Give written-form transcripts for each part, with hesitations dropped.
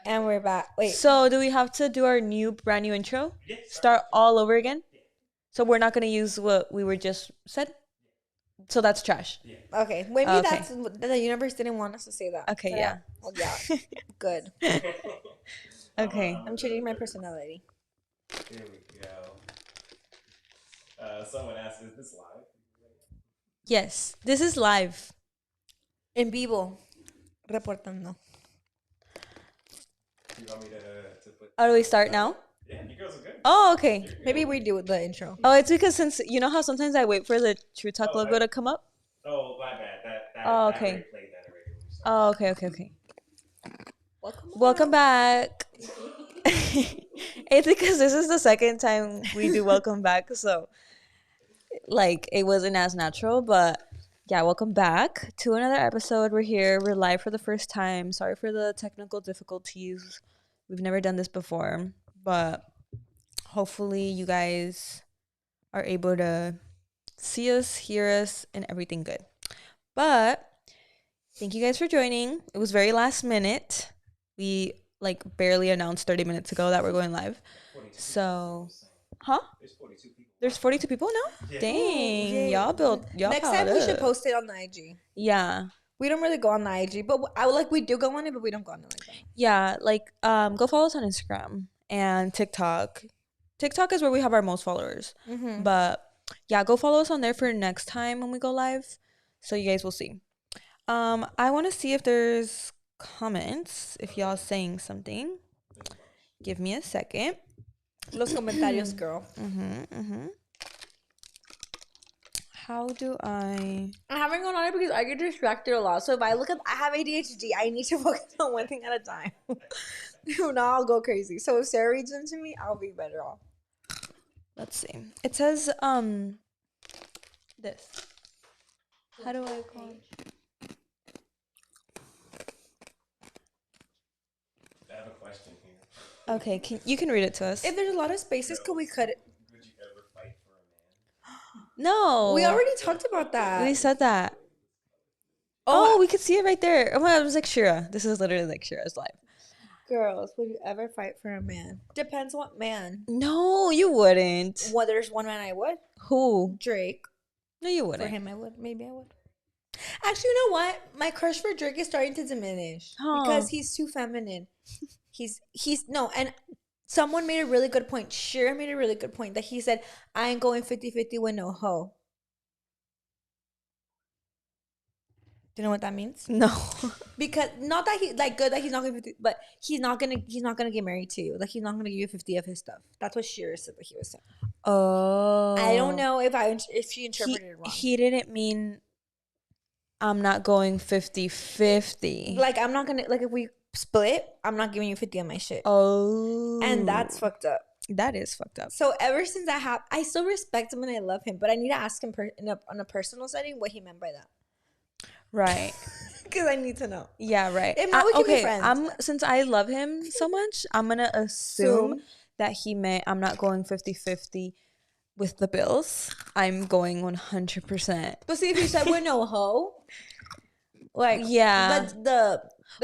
And we're back. Wait. So do we have to do our brand new intro? Start all over again? So we're not gonna use what we were just said? So that's trash. Okay. Maybe Okay. that's the universe didn't want us to say that. Okay, But yeah. Well, yeah. Good. Okay. I'm changing my personality. Here we go. Someone asked, "Is this live?" Yes, this is live. En vivo. Reportando. Do you want me to put? How do we start now? Yeah, you girls are good. Oh, okay. Maybe we do the intro. Oh, it's because since you know how sometimes I wait for the True Talk logo to come up? Oh, my bad. Oh, I okay. already played that already. Oh, okay. Welcome back. It's because this is the second time we do welcome back, so like it wasn't as natural, but yeah, welcome back to another episode. We're here. We're live for the first time. Sorry for the technical difficulties. We've never done this before, but hopefully you guys are able to see us, hear us, and everything good. But thank you guys for joining. It was very last minute. We like barely announced 30 minutes ago that we're going live. So, huh? There's 42 people now? Yeah. Dang, y'all Next time we should post it on the IG. Yeah. We don't really go on the IG, but we do go on it, but we don't go on it like that. Yeah, like go follow us on Instagram and TikTok. TikTok is where we have our most followers. Mm-hmm. But yeah, go follow us on there for next time when we go live. So you guys will see. I want to see if there's comments, if y'all saying something. Give me a second. Los comentarios, girl. How do I... I haven't gone on it because I get distracted a lot. So if I have ADHD, I need to focus on one thing at a time. If not, I'll go crazy. So if Sarah reads them to me, I'll be better off. Let's see. It says, this. How do I call it? I have a question here. Okay, you can read it to us. If there's a lot of spaces, could we cut it? Would you ever fight for a man? No. We already talked about that. We said that. Oh, we could see it right there. Oh my God, it was like Shira. This is literally like Shira's live. Girls, would you ever fight for a man? Depends what man. No, you wouldn't. Well, there's one man I would. Who? Drake. No, you For wouldn't. him, I would. Maybe I would. Actually, you know what? My crush for Drake is starting to diminish because he's too feminine. He's no, and someone made a really good point. Shira made a really good point that he said, I ain't going 50-50 with no hoe. Do you know what that means? No. Because not that he like good that he's not going 50, but he's not gonna get married to you. Like he's not gonna give you 50 of his stuff. That's what Shira said that he was saying. Oh. I don't know if she interpreted it wrong. He didn't mean I'm not going 50-50. Like I'm not gonna like if we split, I'm not giving you 50 of my shit. Oh. And that's fucked up. That is fucked up. So ever since that happened, I still respect him and I love him, but I need to ask him on a personal setting what he meant by that. Right. Because I need to know. Yeah, right. If not, we can be friends. Since I love him so much, I'm going to assume that he meant I'm not going 50-50 with the bills. I'm going 100%. But see, if you said we're no hoe, like, yeah, but the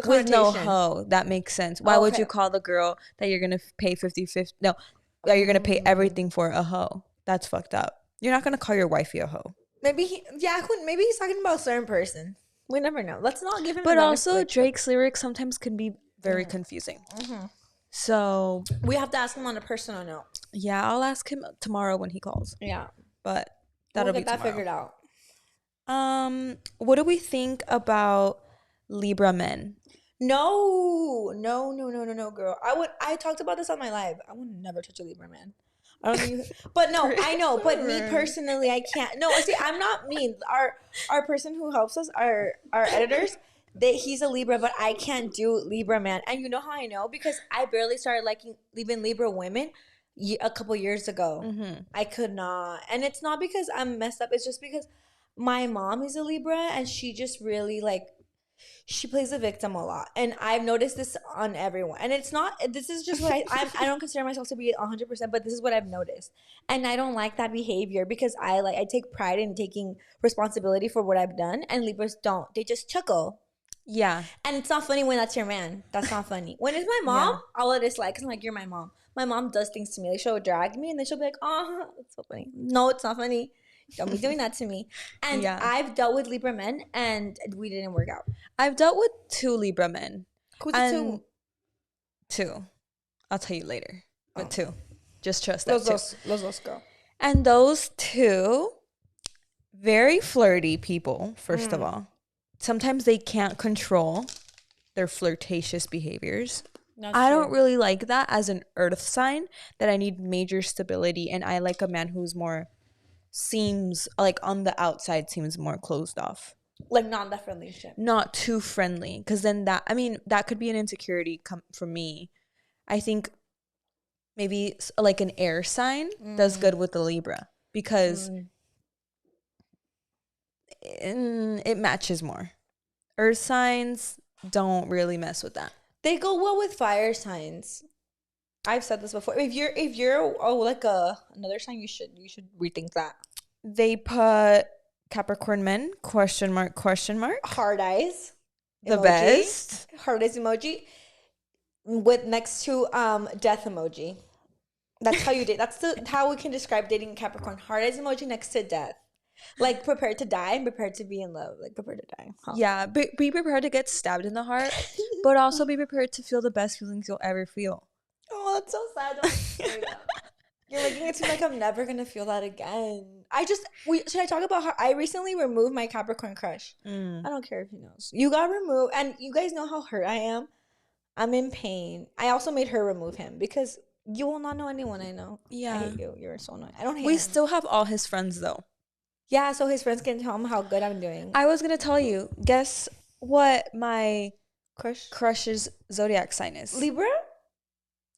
with no connotation. hoe, that makes sense. Why would you call the girl that you're going to pay 50-50? No, that you're going to pay everything for a hoe. That's fucked up. You're not going to call your wifey a hoe. Maybe he's talking about a certain person. We never know. Let's not give him. But also, Drake's lyrics sometimes can be very confusing. Mm-hmm. So we have to ask him on a personal note. Yeah, I'll ask him tomorrow when he calls. Yeah, but that'll be tomorrow. Figured out. What do we think about Libra men? No, girl. I talked about this on my live. I would never touch a Libra man. I don't think but no, I know. But me personally, I can't. No, see, I'm not mean. Our person who helps us, our editors, he's a Libra, but I can't do Libra man. And you know how I know? Because I barely started liking even Libra women a couple years ago. Mm-hmm. I could not. And it's not because I'm messed up. It's just because my mom is a Libra and she just really she plays the victim a lot, and I've noticed this on everyone. And it's not. This is just what I don't consider myself to be 100%, but this is what I've noticed, and I don't like that behavior because I take pride in taking responsibility for what I've done, and Libras don't. They just chuckle. Yeah. And it's not funny when that's your man. That's not funny. When it's my mom, Yeah. I'll let it slide because I'm like, you're my mom. My mom does things to me. Like, she'll drag me and then she'll be like, oh, it's so funny. No, it's not funny. Don't be doing that to me. And Yeah. I've dealt with Libra men and we didn't work out. I've dealt with 2 Libra men. Who's the And two? 2. I'll tell you later. But Oh. 2. Just trust that 2. Los dos go. And those 2, very flirty people, first of all. Sometimes they can't control their flirtatious behaviors. I don't really like that as an earth sign, that I need major stability, and I like a man who's more, seems like on the outside seems more closed off. Like not that friendly shit. Not too friendly, because then that, I mean, that could be an insecurity from me. I think maybe like an air sign does good with the Libra, because it matches more. Earth signs don't really mess with that. They go well with fire signs. I've said this before. If you're like another sign, you should rethink that. They put Capricorn men, question mark. Hard eyes. The emoji. best. Hard eyes emoji. With next to death emoji. That's how you date. That's how we can describe dating Capricorn. Hard eyes emoji next to death. Like prepared to die and prepared to be in love. Like prepared to die. Huh. Yeah, be prepared to get stabbed in the heart, but also be prepared to feel the best feelings you'll ever feel. Oh, that's so sad. Don't say that. You're making it seem like I'm never gonna feel that again. Should I talk about how I recently removed my Capricorn crush? I don't care if he knows. You got removed, and you guys know how hurt I am. I'm in pain. I also made her remove him because you will not know anyone I know. Yeah. I hate you. You're so annoying. I don't hate We him. still have all his friends though. Yeah, so his friends can tell him how good I'm doing. I was gonna tell you. Guess what my Crush? crush's zodiac sign is? Libra?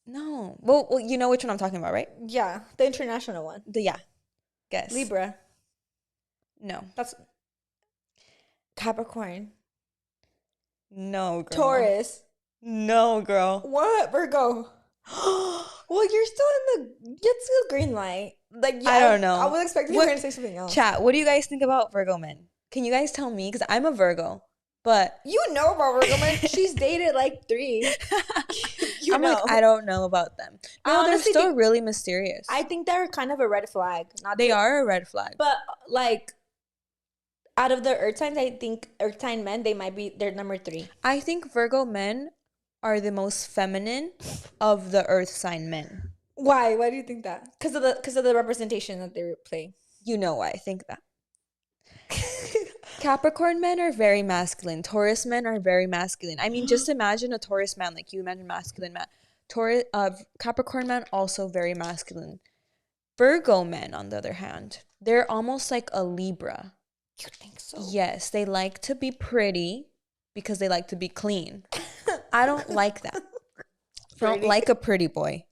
No. Well, you know which one I'm talking about, right? Yeah, the international one. Yeah. Guess. Libra. No. That's Capricorn. No, girl. Taurus. No, girl. What? Virgo. Well, you're still it's still green light. Like yeah, I don't know. I was expecting you to say something else. Chat, what do you guys think about Virgo men? Can you guys tell me? Because I'm a Virgo, but You know about Virgo man. She's dated like 3. I'm like, I don't know about them. I No, they're honestly still think- really mysterious. I think they're kind of a red flag. Not They are a red flag. But like out of the earth signs, I think earth sign men, they're number 3. I think Virgo men are the most feminine of the earth sign men. Why? Why do you think that? Because of the representation that they play. You know why I think that. Capricorn men are very masculine. Taurus men are very masculine. I mean, just imagine a Taurus man, like you imagine masculine man. Capricorn men also very masculine. Virgo men, on the other hand, they're almost like a Libra. You think so? Yes, they like to be pretty because they like to be clean. I don't like that. I don't like a pretty boy.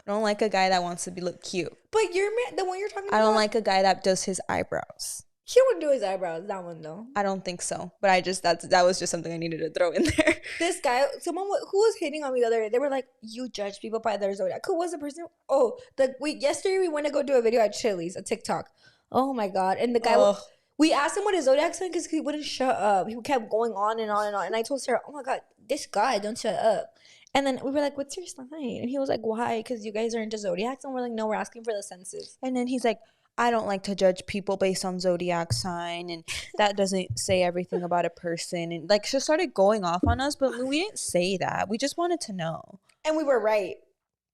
I don't like a guy that wants to look cute. But the one you're talking about. I don't like a guy that does his eyebrows. He wouldn't do his eyebrows. That one though. I don't think so. But that was just something I needed to throw in there. This guy, who was hitting on me the other day. They were like, "You judge people by their zodiac." Who was the person? Oh, yesterday we went to go do a video at Chili's, a TikTok. Oh my god! And the guy, we asked him what his zodiac sign because he wouldn't shut up. He kept going on and on and on. And I told Sarah, "Oh my god, this guy don't shut up." And then we were like, "What's your sign?" And he was like, "Why? Because you guys are into zodiacs." And we're like, "No, we're asking for the senses." And then he's like, I don't like to judge people based on zodiac sign, and that doesn't say everything about a person. And like, she started going off on us, but we didn't say that. We just wanted to know. And we were right.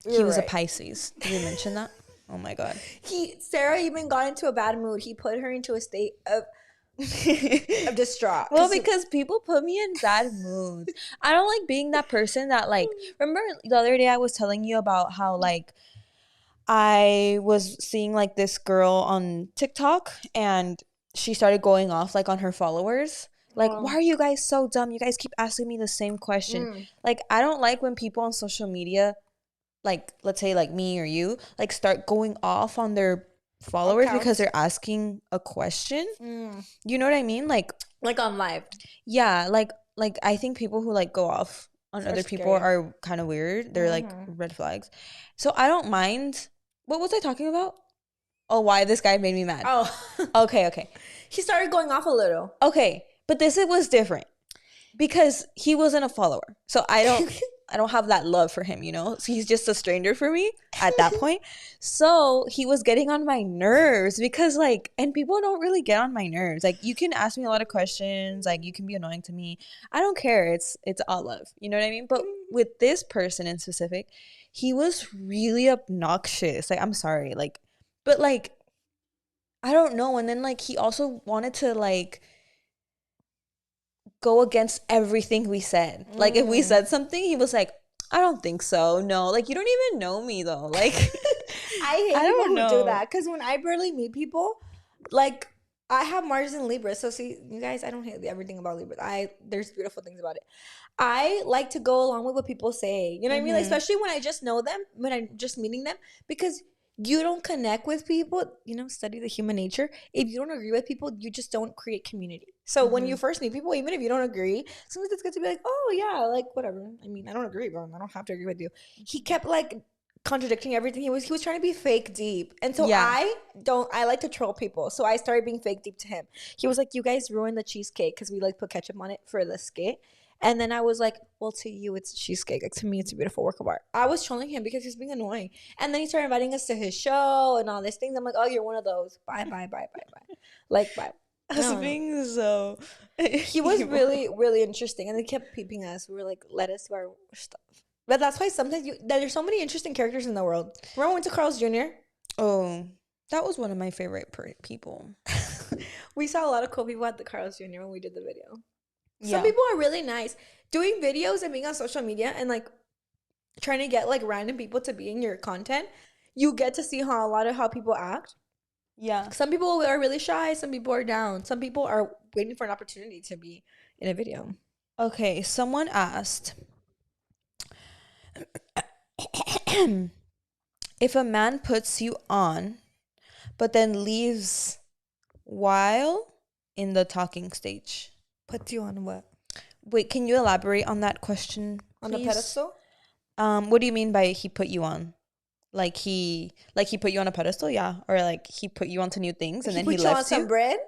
He was a Pisces. Did we mention that? Oh my god. Sarah even got into a bad mood. He put her into a state of distraught. Well, because people put me in bad moods. I don't like being that person that like, remember the other day I was telling you about how like I was seeing like this girl on TikTok and she started going off like on her followers. Like, why are you guys so dumb? You guys keep asking me the same question. Like, I don't like when people on social media, like, let's say like me or you, like start going off on their followers because they're asking a question. You know what I mean? Like on live. Yeah, like I think people who like go off on other people are kind of weird. They're like red flags. So I don't mind. What was I talking about? Oh, why this guy made me mad. Oh. Okay. He started going off a little. Okay, but this was different. because he wasn't a follower. So I don't have that love for him, you know? So he's just a stranger for me at that point. So he was getting on my nerves because like, and people don't really get on my nerves. Like you can ask me a lot of questions, like you can be annoying to me. I don't care. It's all love. You know what I mean? But with this person in specific, he was really obnoxious. Like, I'm sorry. Like, but like, I don't know. And then like he also wanted to like go against everything we said. Like if we said something, he was like, I don't think so. No, like you don't even know me though. Like I hate I people don't who do know. that because when I barely meet people, like I have Mars in Libra, so see, you guys, I don't hate everything about Libra. There's beautiful things about it. I like to go along with what people say. You know what I mean? Like, especially when I just know them, when I'm just meeting them, because you don't connect with people. You know, study the human nature. If you don't agree with people, you just don't create community. So when you first meet people, even if you don't agree, sometimes it's good to be like, oh yeah, like whatever. I mean, I don't agree, bro. I don't have to agree with you. He kept like contradicting everything. He was trying to be fake deep. And so Yeah. I like to troll people. So I started being fake deep to him. He was like, you guys ruined the cheesecake because we like put ketchup on it for the skit. And then I was like, well, to you, it's a cheesecake. Like, to me, it's a beautiful work of art. I was trolling him because he's being annoying. And then he started inviting us to his show and all these things. I'm like, oh, you're one of those. Bye, bye, bye, bye, bye. Like, bye. I was No. being so He was really, really interesting. And they kept peeping us. We were like, let us do our stuff. But that's why sometimes there's so many interesting characters in the world. Remember we went to Carl's Jr.? Oh, that was one of my favorite people. We saw a lot of cool people at the Carl's Jr. when we did the video. Yeah. Some people are really nice. Doing videos and being on social media and like trying to get like random people to be in your content, you get to see how people act. Yeah. Some people are really shy. Some people are down. Some people are waiting for an opportunity to be in a video. Okay, someone asked if a man puts you on but then leaves while in the talking stage. Puts you on what? Wait, can you elaborate on that question, On the please? pedestal? What do you mean by he put you on? Like he put you on a pedestal, yeah, or like he put you onto new things and then he put you on left some you. bread.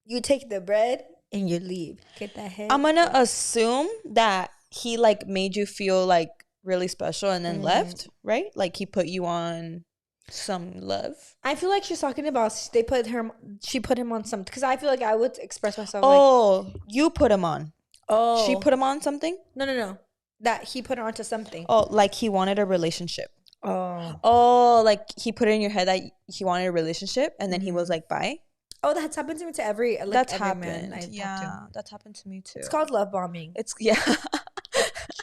You take the bread and you leave. Get that head. I'm gonna assume that he like made you feel like really special and then left, right? Like he put you on some love. I feel like she's talking about she put him on something because I feel like I would express myself Oh, you put him on. oh, She put him on something? no, that he put her onto something. Oh, like he wanted a relationship. Oh, Oh, like he put it in your head that he wanted a relationship and then he was like, bye. oh, that's happened to me to every That's every happened. man I talk Yeah, to. that's happened to me too. It's called love bombing. It's yeah.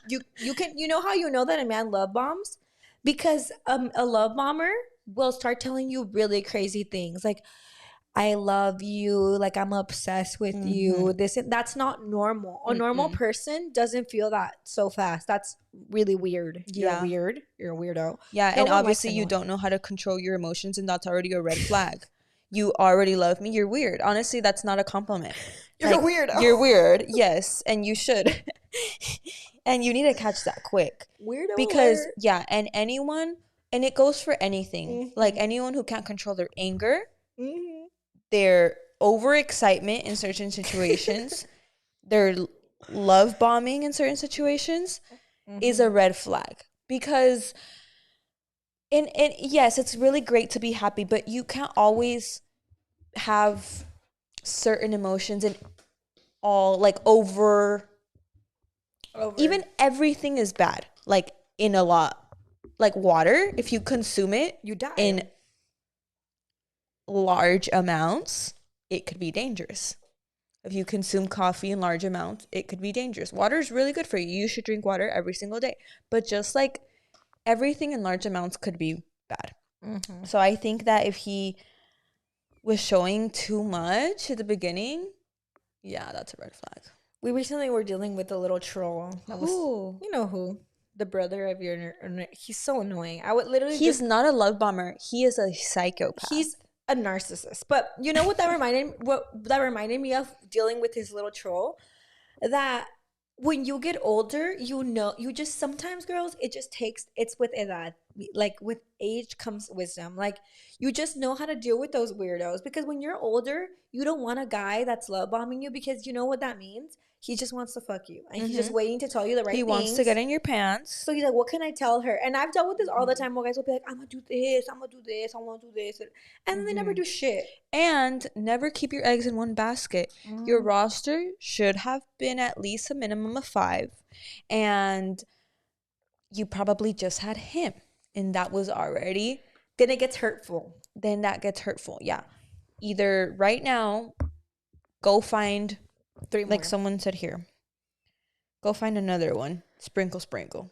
You know how you know that a man love bombs? Because a love bomber will start telling you really crazy things like I love you, like I'm obsessed with you. That's not normal. A normal person doesn't feel that so fast. That's really weird. Yeah. You're weird. You're a weirdo. Yeah, No and one obviously likes you anyone. don't know how to control your emotions and that's already a red flag. You already love me. You're weird. Honestly, that's not a compliment. You're a weirdo. You're weird. Yes, and you should. And you need to catch that quick. Weirdo Because alert. yeah, and it goes for anything. Like anyone who can't control their anger, their overexcitement in certain situations, their love bombing in certain situations is a red flag. Because and yes, it's really great to be happy, but you can't always have certain emotions and all like over. Even everything is bad. Like in a lot, like water, if you consume it, You die. in large amounts, it could be dangerous. If you consume coffee in large amounts, it could be dangerous. Water is really good for you. You should drink water every single day. But just like everything in large amounts could be bad. So I think that if he was showing too much at the beginning, yeah, that's a red flag. We recently were dealing with a little troll. Who? You know who? The brother of your. He's so annoying. I would literally. He's not a love bomber. He is a psychopath. He's a narcissist. But you know what that reminded me of dealing with his little troll? That when you get older, you just sometimes, girls, it's with edad. like with age comes wisdom. Like you just know how to deal with those weirdos because when you're older, you don't want a guy that's love bombing you because you know what that means. He just wants to fuck you, and he's just waiting to tell you the right He things. wants to get in your pants. So he's like, "What can I tell her?" And I've dealt with this all the time. Where guys will be like, "I'm gonna do this. I'm gonna do this. I want to do this," and then they never do shit. And never keep your eggs in one basket. Your roster should have been at least a minimum of 5, and you probably just had him, and that was already. Then it gets hurtful. Then that gets hurtful. Yeah, either right now, go find 3 more. like someone said here. Go find another one. Sprinkle. Sprinkle.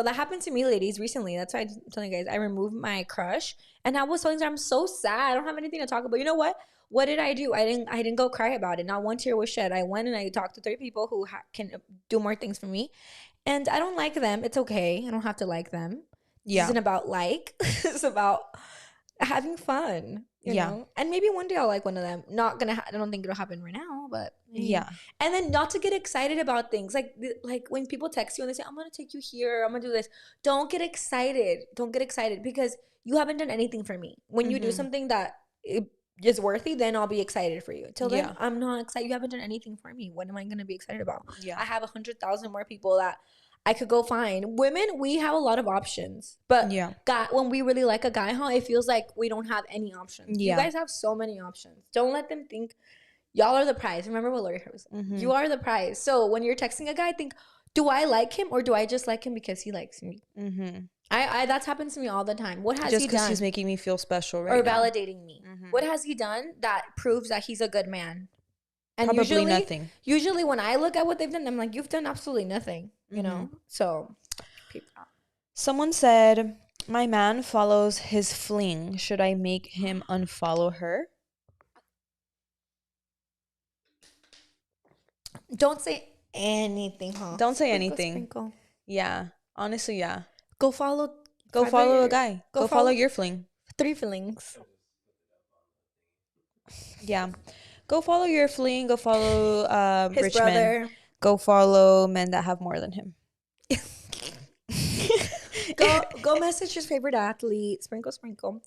That happened to me, ladies, recently. That's why I'm telling you guys. I removed my crush, and I was telling her I'm so sad. I don't have anything to talk about. You know what? What did I do? I didn't go cry about it. Not one tear was shed. I went and I talked to 3 people who can do more things for me, and I don't like them. It's okay. I don't have to like them. Yeah. This isn't about like. It's about having fun. You know? And maybe one day I'll like one of them. Not gonna. I don't think it'll happen right now, but maybe. Yeah. And then not to get excited about things like when people text you and they say, "I'm gonna take you here. I'm gonna do this." Don't get excited. Don't get excited because you haven't done anything for me. When you do something that is worthy, then I'll be excited for you. Till then, I'm not excited. You haven't done anything for me. What am I gonna be excited about? Yeah. I have 100,000 more people that I could go find. Women, we have a lot of options. But when we really like a guy, it feels like we don't have any options. You guys have so many options. Don't let them think y'all are the prize. Remember what Lori was? You are the prize. So when you're texting a guy, think, do I like him or do I just like him because he likes me? I that's happened to me all the time. What has just he done? because he's making me feel special right now. Validating me. What has he done that proves that he's a good man? And probably nothing. Usually when I look at what they've done, I'm like, you've done absolutely nothing, you know? So, someone said, my man follows his fling. Should I make him unfollow her? Don't say anything, Don't say anything. Yeah. Honestly, yeah. Go follow a guy. Go follow your fling. 3 flings. Yeah. Go follow your fling. Go follow his rich brother. men. Go follow men that have more than him. Go message his favorite athlete. Sprinkle.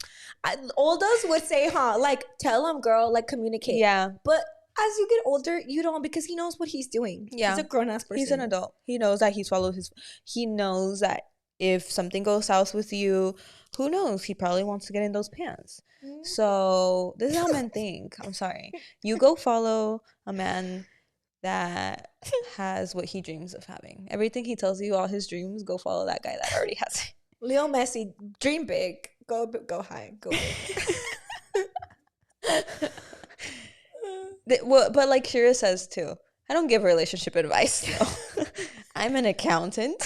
Oldas would say, like, tell him, girl, like, communicate. Yeah. But as you get older, you don't, because he knows what he's doing. Yeah. He's a grown-ass person. He's an adult. He knows that he knows that if something goes south with you, who knows? He probably wants to get in those pants. So this is how men think. I'm sorry. You go follow a man that has what he dreams of having. Everything he tells you, all his dreams, go follow that guy that already has it. Leo Messi, dream big. Go high. Go big. But like Shira says too, I don't give relationship advice. No. I'm an accountant.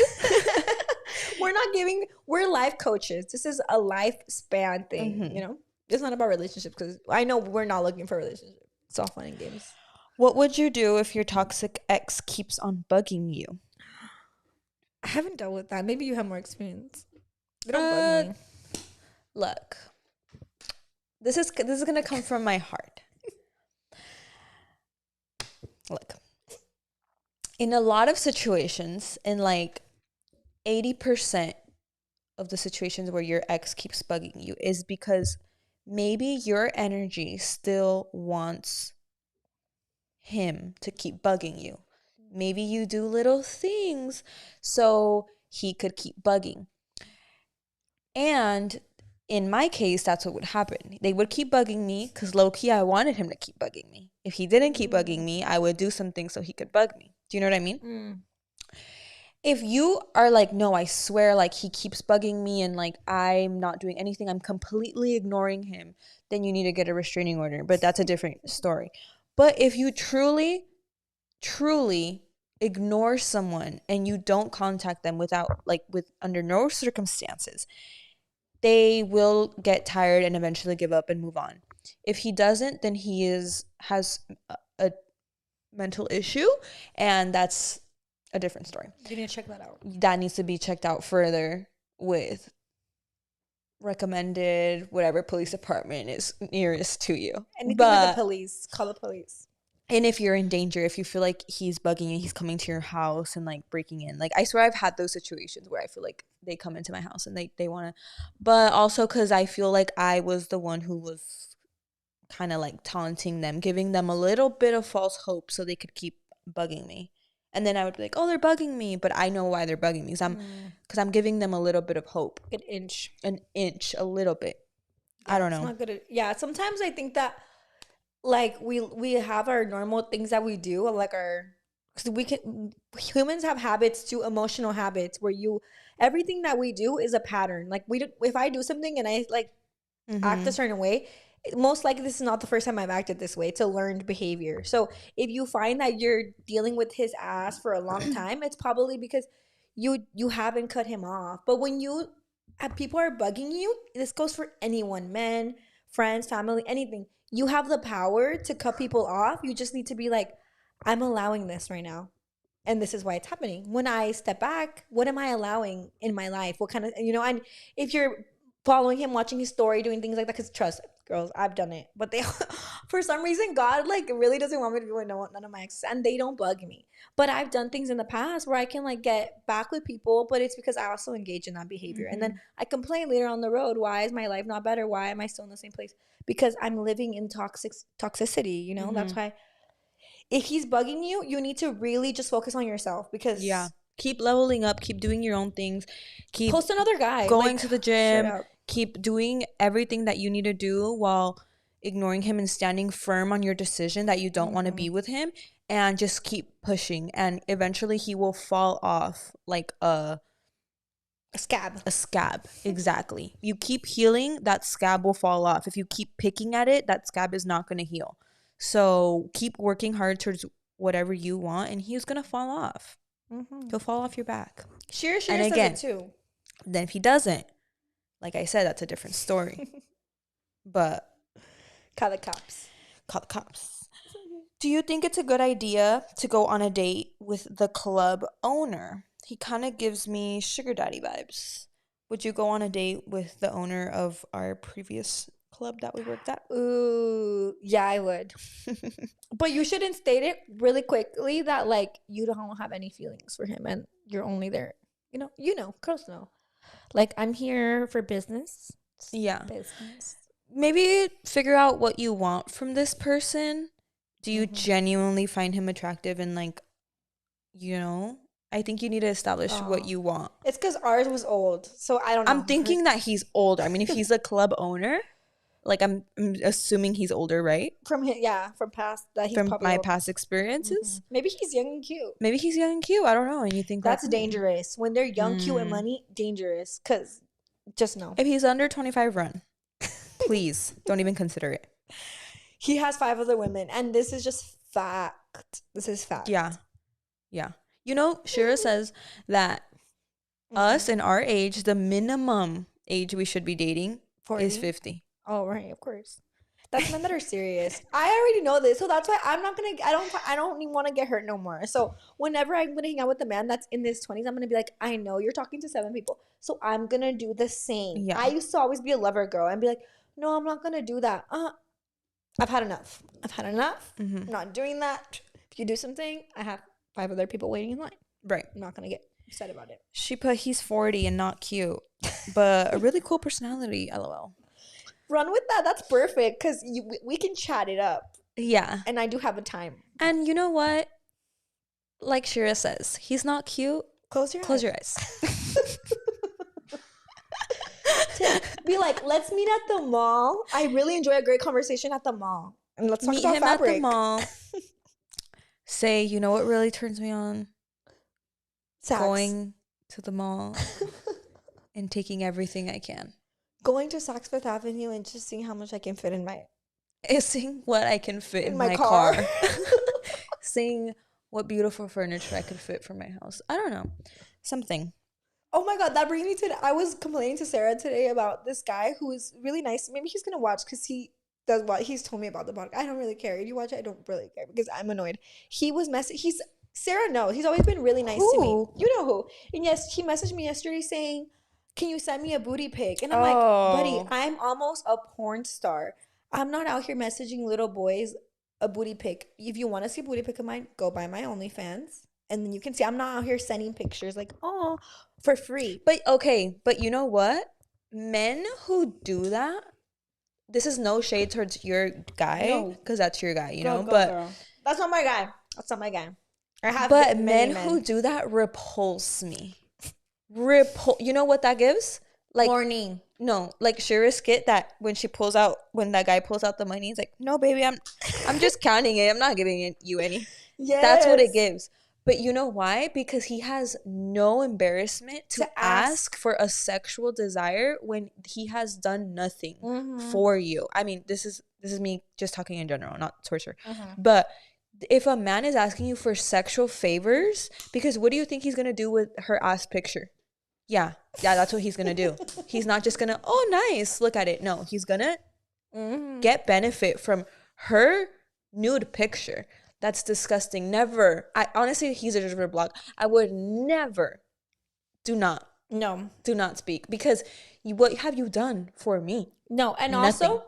We're life coaches. This is a lifespan thing, you know? It's not about relationships because I know we're not looking for a relationship. It's all fun and games. What would you do if your toxic ex keeps on bugging you? I haven't dealt with that. Maybe you have more experience. They don't bug me. Look, this is gonna come from my heart. Look, in a lot of situations, in like 80% of the situations where your ex keeps bugging you is because maybe your energy still wants him to keep bugging you. Maybe you do little things so he could keep bugging. And in my case, that's what would happen. They would keep bugging me because low-key, I wanted him to keep bugging me. If he didn't keep bugging me, I would do something so he could bug me. Do you know what I mean? If you are like, no, I swear, like, he keeps bugging me and, like, I'm not doing anything, I'm completely ignoring him, then you need to get a restraining order. But that's a different story. But if you truly, truly ignore someone and you don't contact them under no circumstances, they will get tired and eventually give up and move on. If he doesn't, then he has a mental issue, and that's a different story. You need to check that out. That needs to be checked out further with recommended whatever police department is nearest to you. Anything with the police, call the police. And if you're in danger, if you feel like he's bugging you, he's coming to your house and like breaking in. Like I swear I've had those situations where I feel like they come into my house and they want to, but also because I feel like I was the one who was kind of like taunting them, giving them a little bit of false hope so they could keep bugging me. And then I would be like, oh, they're bugging me. But I know why they're bugging me. Because I'm giving them a little bit of hope. An inch. A little bit. Yeah, I don't it's know. not good. Yeah, sometimes I think that like we have our normal things that we do, like our, because we can, humans have habits too, emotional habits where everything that we do is a pattern. Like if I do something and I like act a certain way, most likely this is not the first time I've acted this way. It's a learned behavior. So if you find that you're dealing with his ass for a long time, it's probably because you haven't cut him off. But when people are bugging you, this goes for anyone, men, friends, family, anything. You have the power to cut people off. You just need to be like, I'm allowing this right now. And this is why it's happening. When I step back, what am I allowing in my life? What kind of, and if you're following him, watching his story, doing things like that, because trust, girls, I've done it. But they, for some reason, God like really doesn't want me to be with none of my exes, and they don't bug me. But I've done things in the past where I can like get back with people, but it's because I also engage in that behavior. And then I complain later on the road, why is my life not better? Why am I still in the same place? Because I'm living in toxicity, That's why if he's bugging you, you need to really just focus on yourself, because keep leveling up, keep doing your own things, keep post another guy, going to the gym, keep doing everything that you need to do while ignoring him and standing firm on your decision that you don't want to be with him, and just keep pushing, and eventually he will fall off like a scab. Exactly. You keep healing, that scab will fall off. If you keep picking at it, that scab is not going to heal. So keep working hard towards whatever you want, and he's going to fall off. He'll fall off your back. Sure and again, says it too. Then if he doesn't, like I said, that's a different story. But call the cops. Do you think it's a good idea to go on a date with the club owner? He kind of gives me sugar daddy vibes. Would you go on a date with the owner of our previous club that we worked at? Ooh, yeah, I would. But you shouldn't state it really quickly that like you don't have any feelings for him and you're only there. Girls know. Like, I'm here for business. Yeah. Business. Maybe figure out what you want from this person. Do you genuinely find him attractive? And like, I think you need to establish what you want. It's because ours was old, so I don't know. I'm thinking that he's older. I mean, if he's a club owner, like I'm assuming he's older, right? From past that he's from my past experiences. Maybe he's young and cute. I don't know. And you think that's dangerous when they're young, cute, and money? Dangerous, because just know if he's under 25, run. Please don't even consider it. He has 5 other women, and this is just fact. This is fact. Yeah. Shira says that us in our age, the minimum age we should be dating 40? Is 50. Oh, right, of course. That's men that are serious. I already know this, so that's why I'm not gonna. I don't even want to get hurt no more. So whenever I'm gonna hang out with a man that's in his 20s, I'm gonna be like, I know you're talking to 7 people, so I'm gonna do the same. Yeah. I used to always be a lover girl and be like, no, I'm not gonna do that. I've had enough. I'm not doing that. If you do something, I have 5 other people waiting in line. Right. I'm not gonna get upset about it. She put he's 40 and not cute, but a really cool personality. LOL. Run with that. That's perfect, because we can chat it up. Yeah. And I do have a time. And you know what? Like Shira says, he's not cute. Close your eyes. Be like, let's meet at the mall. I really enjoy a great conversation at the mall. And let's talk about fabric. At the mall. Say, you know what really turns me on? Going to the mall and taking everything I can. Going to Saks Fifth Avenue and just seeing how much I can fit in my... Seeing what I can fit in my car. Seeing what beautiful furniture I could fit for my house. I don't know. Something. Oh my God, that brings me to... I was complaining to Sarah today about this guy who is really nice. Maybe he's going to watch because he does what he's told me about the podcast. I don't really care. If you watch it, I don't really care because I'm annoyed. He was Sarah knows. He's always been really nice to me. You know who. And yes, he messaged me yesterday saying, can you send me a booty pic? And I'm like, buddy, I'm almost a porn star. I'm not out here messaging little boys a booty pic. If you want to see a booty pic of mine, go buy my OnlyFans. And then you can see I'm not out here sending pictures like, oh, for free. But okay, but you know what? Men who do that, this is no shade towards your guy, because that's your guy, you know. But girl. That's not my guy. That's not my guy. I have but many men who do that repulse me. You know what that gives? Like horny. No, like Shira's skit that when that guy pulls out the money, he's like, "No, baby, I'm just counting it. I'm not giving it you any." Yes. That's what it gives. But you know why? Because he has no embarrassment to ask for a sexual desire when he has done nothing for you. I mean, this is me just talking in general, not torture. But if a man is asking you for sexual favors, because what do you think he's gonna do with her ass picture? Yeah, that's what he's gonna do. He's not just gonna, oh, nice, look at it. No, he's gonna get benefit from her nude picture. That's disgusting. Never. I honestly, he's a judgment block. I would never. Do not speak, because what have you done for me? No, and Nothing. also,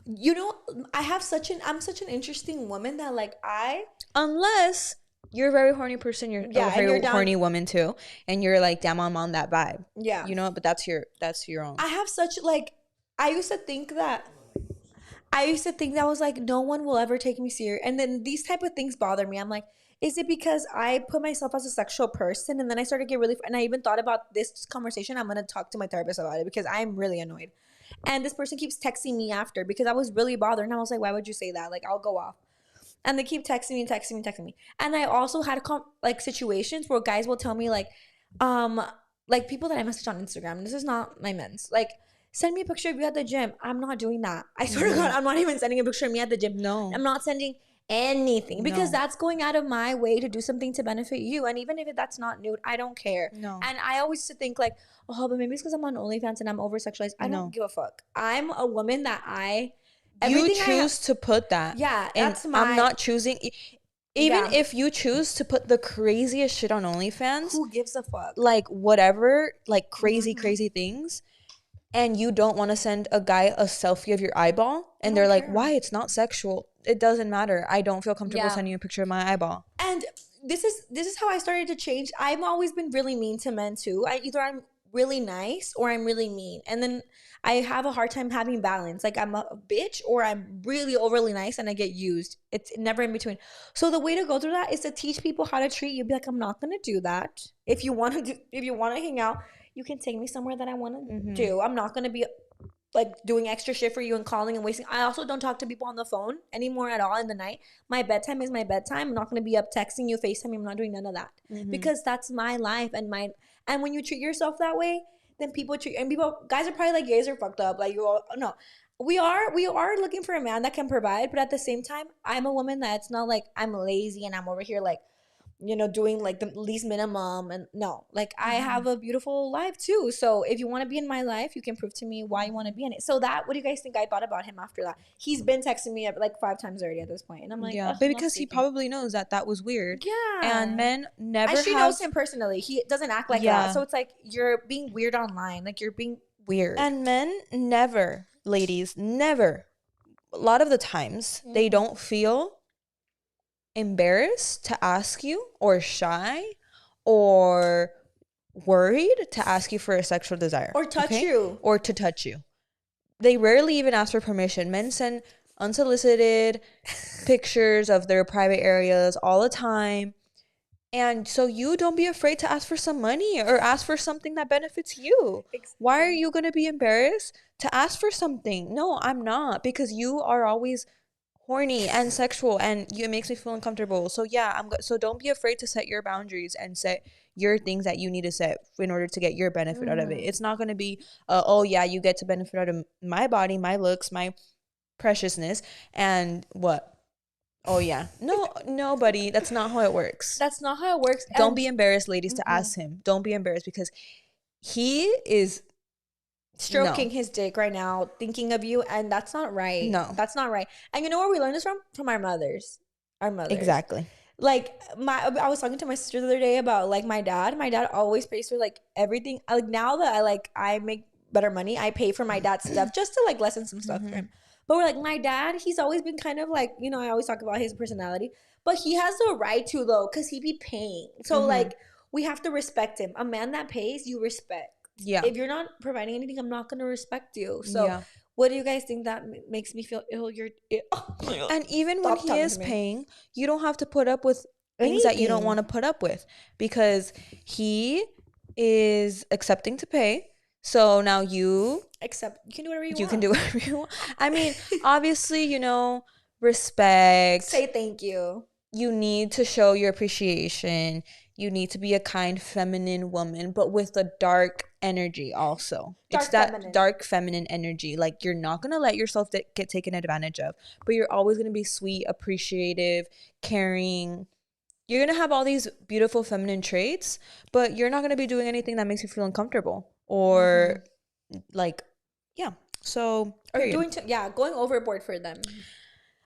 you know, I'm such an interesting woman that like unless you're a very horny person, you're a very horny woman too, and you're like, damn, I'm on that vibe. Yeah, you know, but that's your own. I have such like, I used to think that was like, no one will ever take me serious, and then these type of things bother me. I'm like, is it because I put myself as a sexual person? And then I started to get really, and I even thought about this conversation. I'm gonna talk to my therapist about it because I'm really annoyed. And this person keeps texting me after because I was really bothered, and I was like, why would you say that? Like, I'll go off. And they keep texting me. And I also had like situations where guys will tell me like people that I message on Instagram. This is not my men's. Like, send me a picture of you at the gym. I'm not doing that. I swear to God, I'm not even sending a picture of me at the gym. No. I'm not sending anything because that's going out of my way to do something to benefit you. And even if that's not nude, I don't care. No. And I always used to think like, oh, but maybe it's because I'm on OnlyFans and I'm over sexualized. I don't give a fuck. I'm a woman that you choose to put that. Yeah, and that's my. I'm not choosing. Even if you choose to put the craziest shit on OnlyFans, who gives a fuck? Like whatever, like crazy things, and you don't want to send a guy a selfie of your eyeball, and they're like, "Why? It's not sexual. It doesn't matter. I don't feel comfortable sending you a picture of my eyeball." And this is how I started to change. I've always been really mean to men too. I'm really nice or I'm really mean, and then I have a hard time having balance. Like, I'm a bitch or I'm really overly nice and I get used. It's never in between. So the way to go through that is to teach people how to treat you. Be like, I'm not gonna do that. If you want to hang out, you can take me somewhere that I want to do. I'm not gonna be like doing extra shit for you and calling and wasting. I also don't talk to people on the phone anymore at all in the night. My bedtime is my bedtime. I'm not gonna be up texting you, FaceTime. I'm not doing none of that because that's my life and mine. And when you treat yourself that way, then guys are probably like, gays are fucked up. Like, we are looking for a man that can provide, but at the same time, I'm a woman that's not like I'm lazy and I'm over here like, doing like the least minimum. And no, like I have a beautiful life too. So if you want to be in my life, you can prove to me why you want to be in it. So what do you guys think I thought about him after that? He's been texting me like 5 times already at this point, and I'm like, yeah, but because he probably knows that was weird. Yeah, and men never. And she knows him personally. He doesn't act like that. So it's like you're being weird online. Like you're being weird. And men never, ladies, never. A lot of the times they don't feel embarrassed to ask you, or shy, or worried to ask you for a sexual desire, or touch you, or to touch you. They rarely even ask for permission. Men send unsolicited pictures of their private areas all the time, and so you don't be afraid to ask for some money or ask for something that benefits you. Why are you going to be embarrassed to ask for something? No, I'm not, because you are always horny and sexual, and it makes me feel uncomfortable. So yeah, so don't be afraid to set your boundaries and set your things that you need to set in order to get your benefit out of it. It's not going to be oh yeah, you get to benefit out of my body, my looks, my preciousness, and what? Oh yeah, no buddy, that's not how it works. That's not how it works. Don't be embarrassed, ladies, to ask him. Don't be embarrassed, because he is stroking his dick right now, thinking of you, and that's not right. No, that's not right. And you know where we learned this from? Our mothers. Exactly. Like I was talking to my sister the other day about like my dad. My dad always pays for like everything. Like now that I make better money, I pay for my dad's stuff just to like lessen some stuff for him. But we're like, my dad, he's always been kind of like, you know, I always talk about his personality, but he has the right to though, because he be paying. So like, we have to respect him. A man that pays, you respect. Yeah. If you're not providing anything, I'm not going to respect you. So what do you guys think that makes me feel ill? And even when he is paying, you don't have to put up with things that you don't want to put up with, because he is accepting to pay. So now you can do whatever you want. You can do whatever you want. I mean, obviously, you know, respect. Say thank you. You need to show your appreciation. You need to be a kind, feminine woman, but with a dark energy also. It's that dark feminine energy. Like, you're not going to let yourself get taken advantage of, but you're always going to be sweet, appreciative, caring. You're going to have all these beautiful feminine traits, but you're not going to be doing anything that makes you feel uncomfortable or like, yeah. So, or going overboard for them.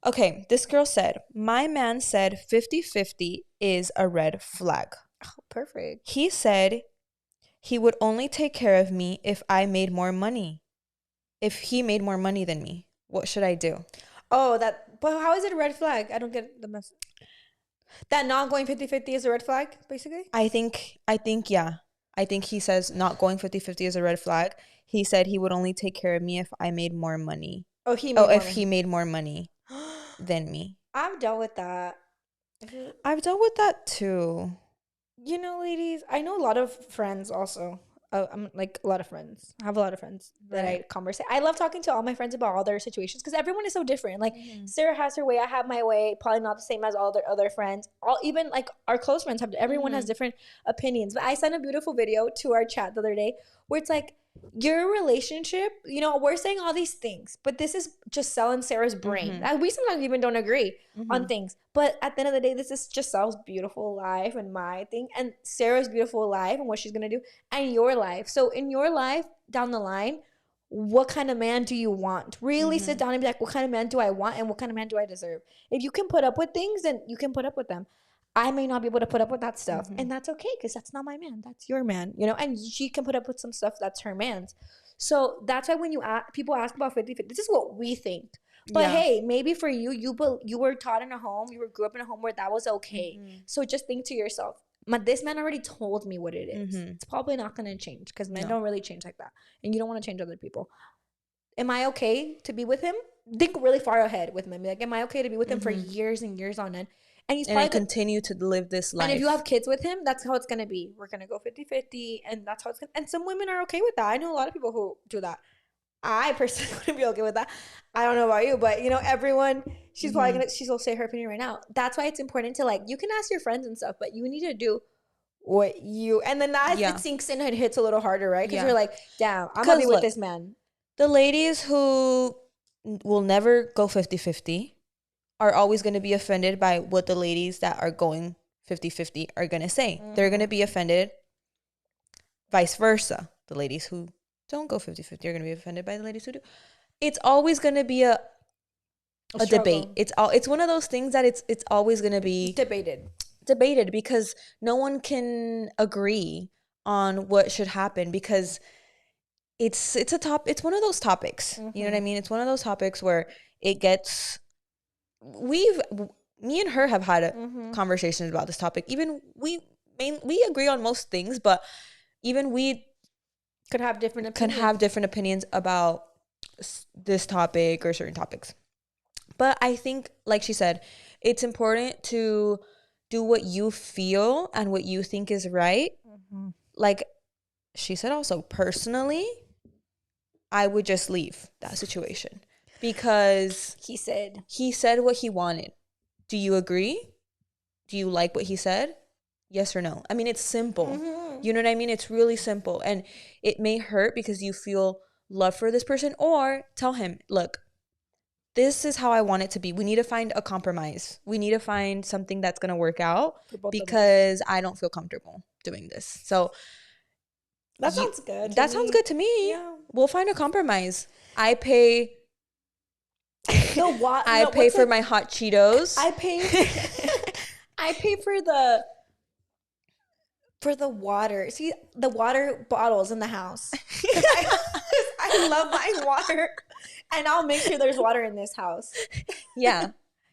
Okay, this girl said, my man said 50-50 is a red flag. Oh, perfect. He said he would only take care of me if I made more money. If he made more money than me, what should I do? Oh, but how is it a red flag? I don't get the message. That not going 50-50 is a red flag, basically? I think, yeah. I think he says not going 50-50 is a red flag. He said he would only take care of me if I made more money. He made more money than me. I've dealt with that. I've dealt with that too. You know, ladies, I know a lot of friends also. I'm like a lot of friends. I have a lot of friends that I converse. I love talking to all my friends about all their situations because everyone is so different. Like Sarah has her way, I have my way. Probably not the same as all their other friends. Even like our close friends have. Everyone has different opinions. But I sent a beautiful video to our chat the other day where it's like, your relationship, you know, we're saying all these things, but this is just selling Sarah's brain. We sometimes even don't agree on things, but at the end of the day, this is just Sal's beautiful life and my thing and Sarah's beautiful life and what she's gonna do and your life. So in your life down the line, what kind of man do you want? Really sit down and be like, what kind of man do I want and what kind of man do I deserve? If you can put up with things, then you can put up with them. I may not be able to put up with that stuff. And that's okay because that's not my man. That's your man, you know? And she can put up with some stuff that's her man's. So that's why when people ask about 50-50, this is what we think. But hey, maybe for you, you were taught in a home, grew up in a home where that was okay. So just think to yourself, this man already told me what it is. It's probably not going to change because men don't really change like that. And you don't want to change other people. Am I okay to be with him? Think really far ahead with him. Be like, am I okay to be with him for years and years on end? And he's probably continue to live this life. And if you have kids with him, that's how it's going to be. We're going to go 50-50 and that's how it's going to. And some women are okay with that. I know a lot of people who do that. I personally wouldn't be okay with that. I don't know about you, but you know, everyone, she's probably she'll say her opinion right now. That's why it's important to like, you can ask your friends and stuff, but you need to do what you, and then that it sinks in and hits a little harder, right? Because you're like, damn, I'm going to be with this man. The ladies who will never go 50-50 are always going to be offended by what the ladies that are going 50-50 are going to say. They're going to be offended. Vice versa. The ladies who don't go 50-50 are going to be offended by the ladies who do. It's always going to be a debate. It's one of those things that it's always going to be debated because no one can agree on what should happen because it's one of those topics. You know what I mean? It's one of those topics where it gets me and her have had conversations about this topic. Even we agree on most things, but even we could have different opinions about this topic or certain topics. But I think, like she said, it's important to do what you feel and what you think is right. Like she said also, personally, I would just leave that situation. Because he said what he wanted. Do you agree? Do you like what he said? Yes or no? I mean, it's simple. You know what I mean? It's really simple. And it may hurt because you feel love for this person, or tell him, look, this is how I want it to be. We need to find a compromise. We need to find something that's going to work out because I don't feel comfortable doing this. So that sounds good. That sounds good to me. Yeah. We'll find a compromise. I pay for my hot Cheetos. I pay for the water. See, the water bottles in the house. I I love buying water, and I'll make sure there's water in this house. Yeah.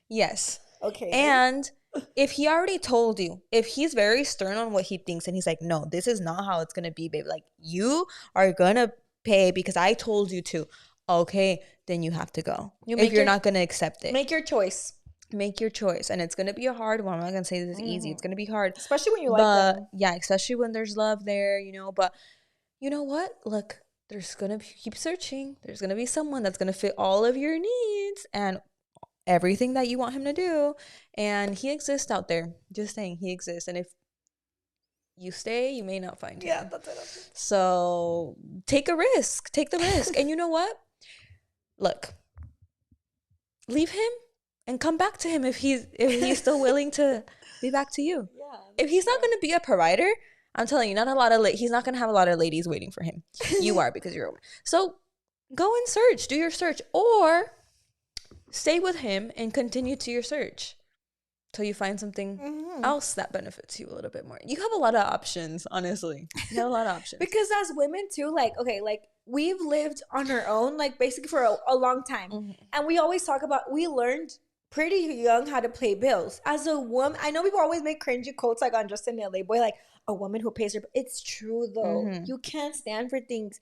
Yes. Okay. And if he already told you, if he's very stern on what he thinks and he's like, no, this is not how it's going to be, babe. Like, you are going to pay because I told you to. Okay, then you have to go. If you're not going to accept it. Make your choice. Make your choice. And it's going to be a hard one. I'm not going to say this is easy. It's going to be hard. Especially when you like them. Yeah, especially when there's love there, you know. But you know what? Look, there's going to keep searching. There's going to be someone that's going to fit all of your needs and everything that you want him to do. And he exists out there. Just saying, he exists. And if you stay, you may not find him. Yeah, that's it. So take a risk. Take the risk. And you know what? Look, leave him and come back to him if he's still willing to be back to you. Yeah. If he's not going to be a provider, I'm telling you, he's not going to have a lot of ladies waiting for him. You are, because you're a woman. So go and search. Do your search. Or stay with him and continue to your search till you find something else that benefits you a little bit more. You have a lot of options, honestly. You have a lot of options. Because as women too, like, okay, like we've lived on our own, like basically for a long time. And we always talk about, we learned pretty young how to pay bills. As a woman, I know people always make cringy quotes like on Justin LA Boy, like a woman who pays her. It's true though. You can't stand for things.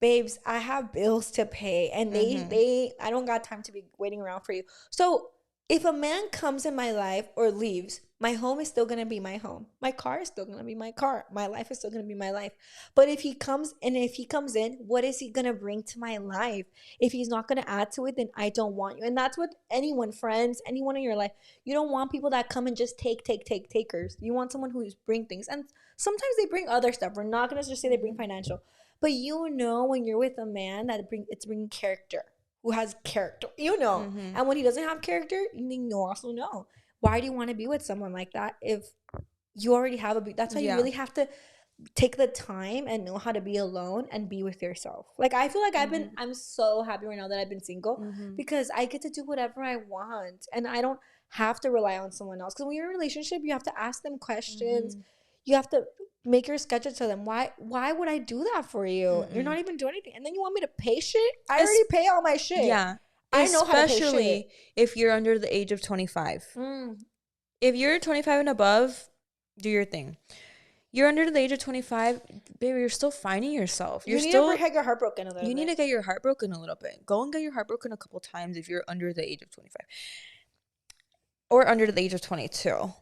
Babes, I have bills to pay, and I don't got time to be waiting around for you. So if a man comes in my life or leaves, my home is still going to be my home. My car is still going to be my car. My life is still going to be my life. But if he comes in, what is he going to bring to my life? If he's not going to add to it, then I don't want you. And that's what anyone, friends, anyone in your life, you don't want people that come and just takers. You want someone who's bring things. And sometimes they bring other stuff. We're not going to just say they bring financial. But you know when you're with a man that it's bringing character. Who has character, you know. And when he doesn't have character, you also know. Why do you want to be with someone like that if you already have that's why you really have to take the time and know how to be alone and be with yourself. Like, I feel like I'm so happy right now that I've been single because I get to do whatever I want and I don't have to rely on someone else. Because when you're in a relationship, you have to ask them questions. You have to make your schedule to them. Why would I do that for you? You're not even doing anything. And then you want me to pay shit? I already pay all my shit. Yeah. I know how to pay shit. Especially if you're under the age of 25. If you're 25 and above, do your thing. You're under the age of 25, baby, you're still finding yourself. You need to get your heart broken a little bit. You need to get your heart broken a little bit. Go and get your heart broken a couple times if you're under the age of 25. Or under the age of 22.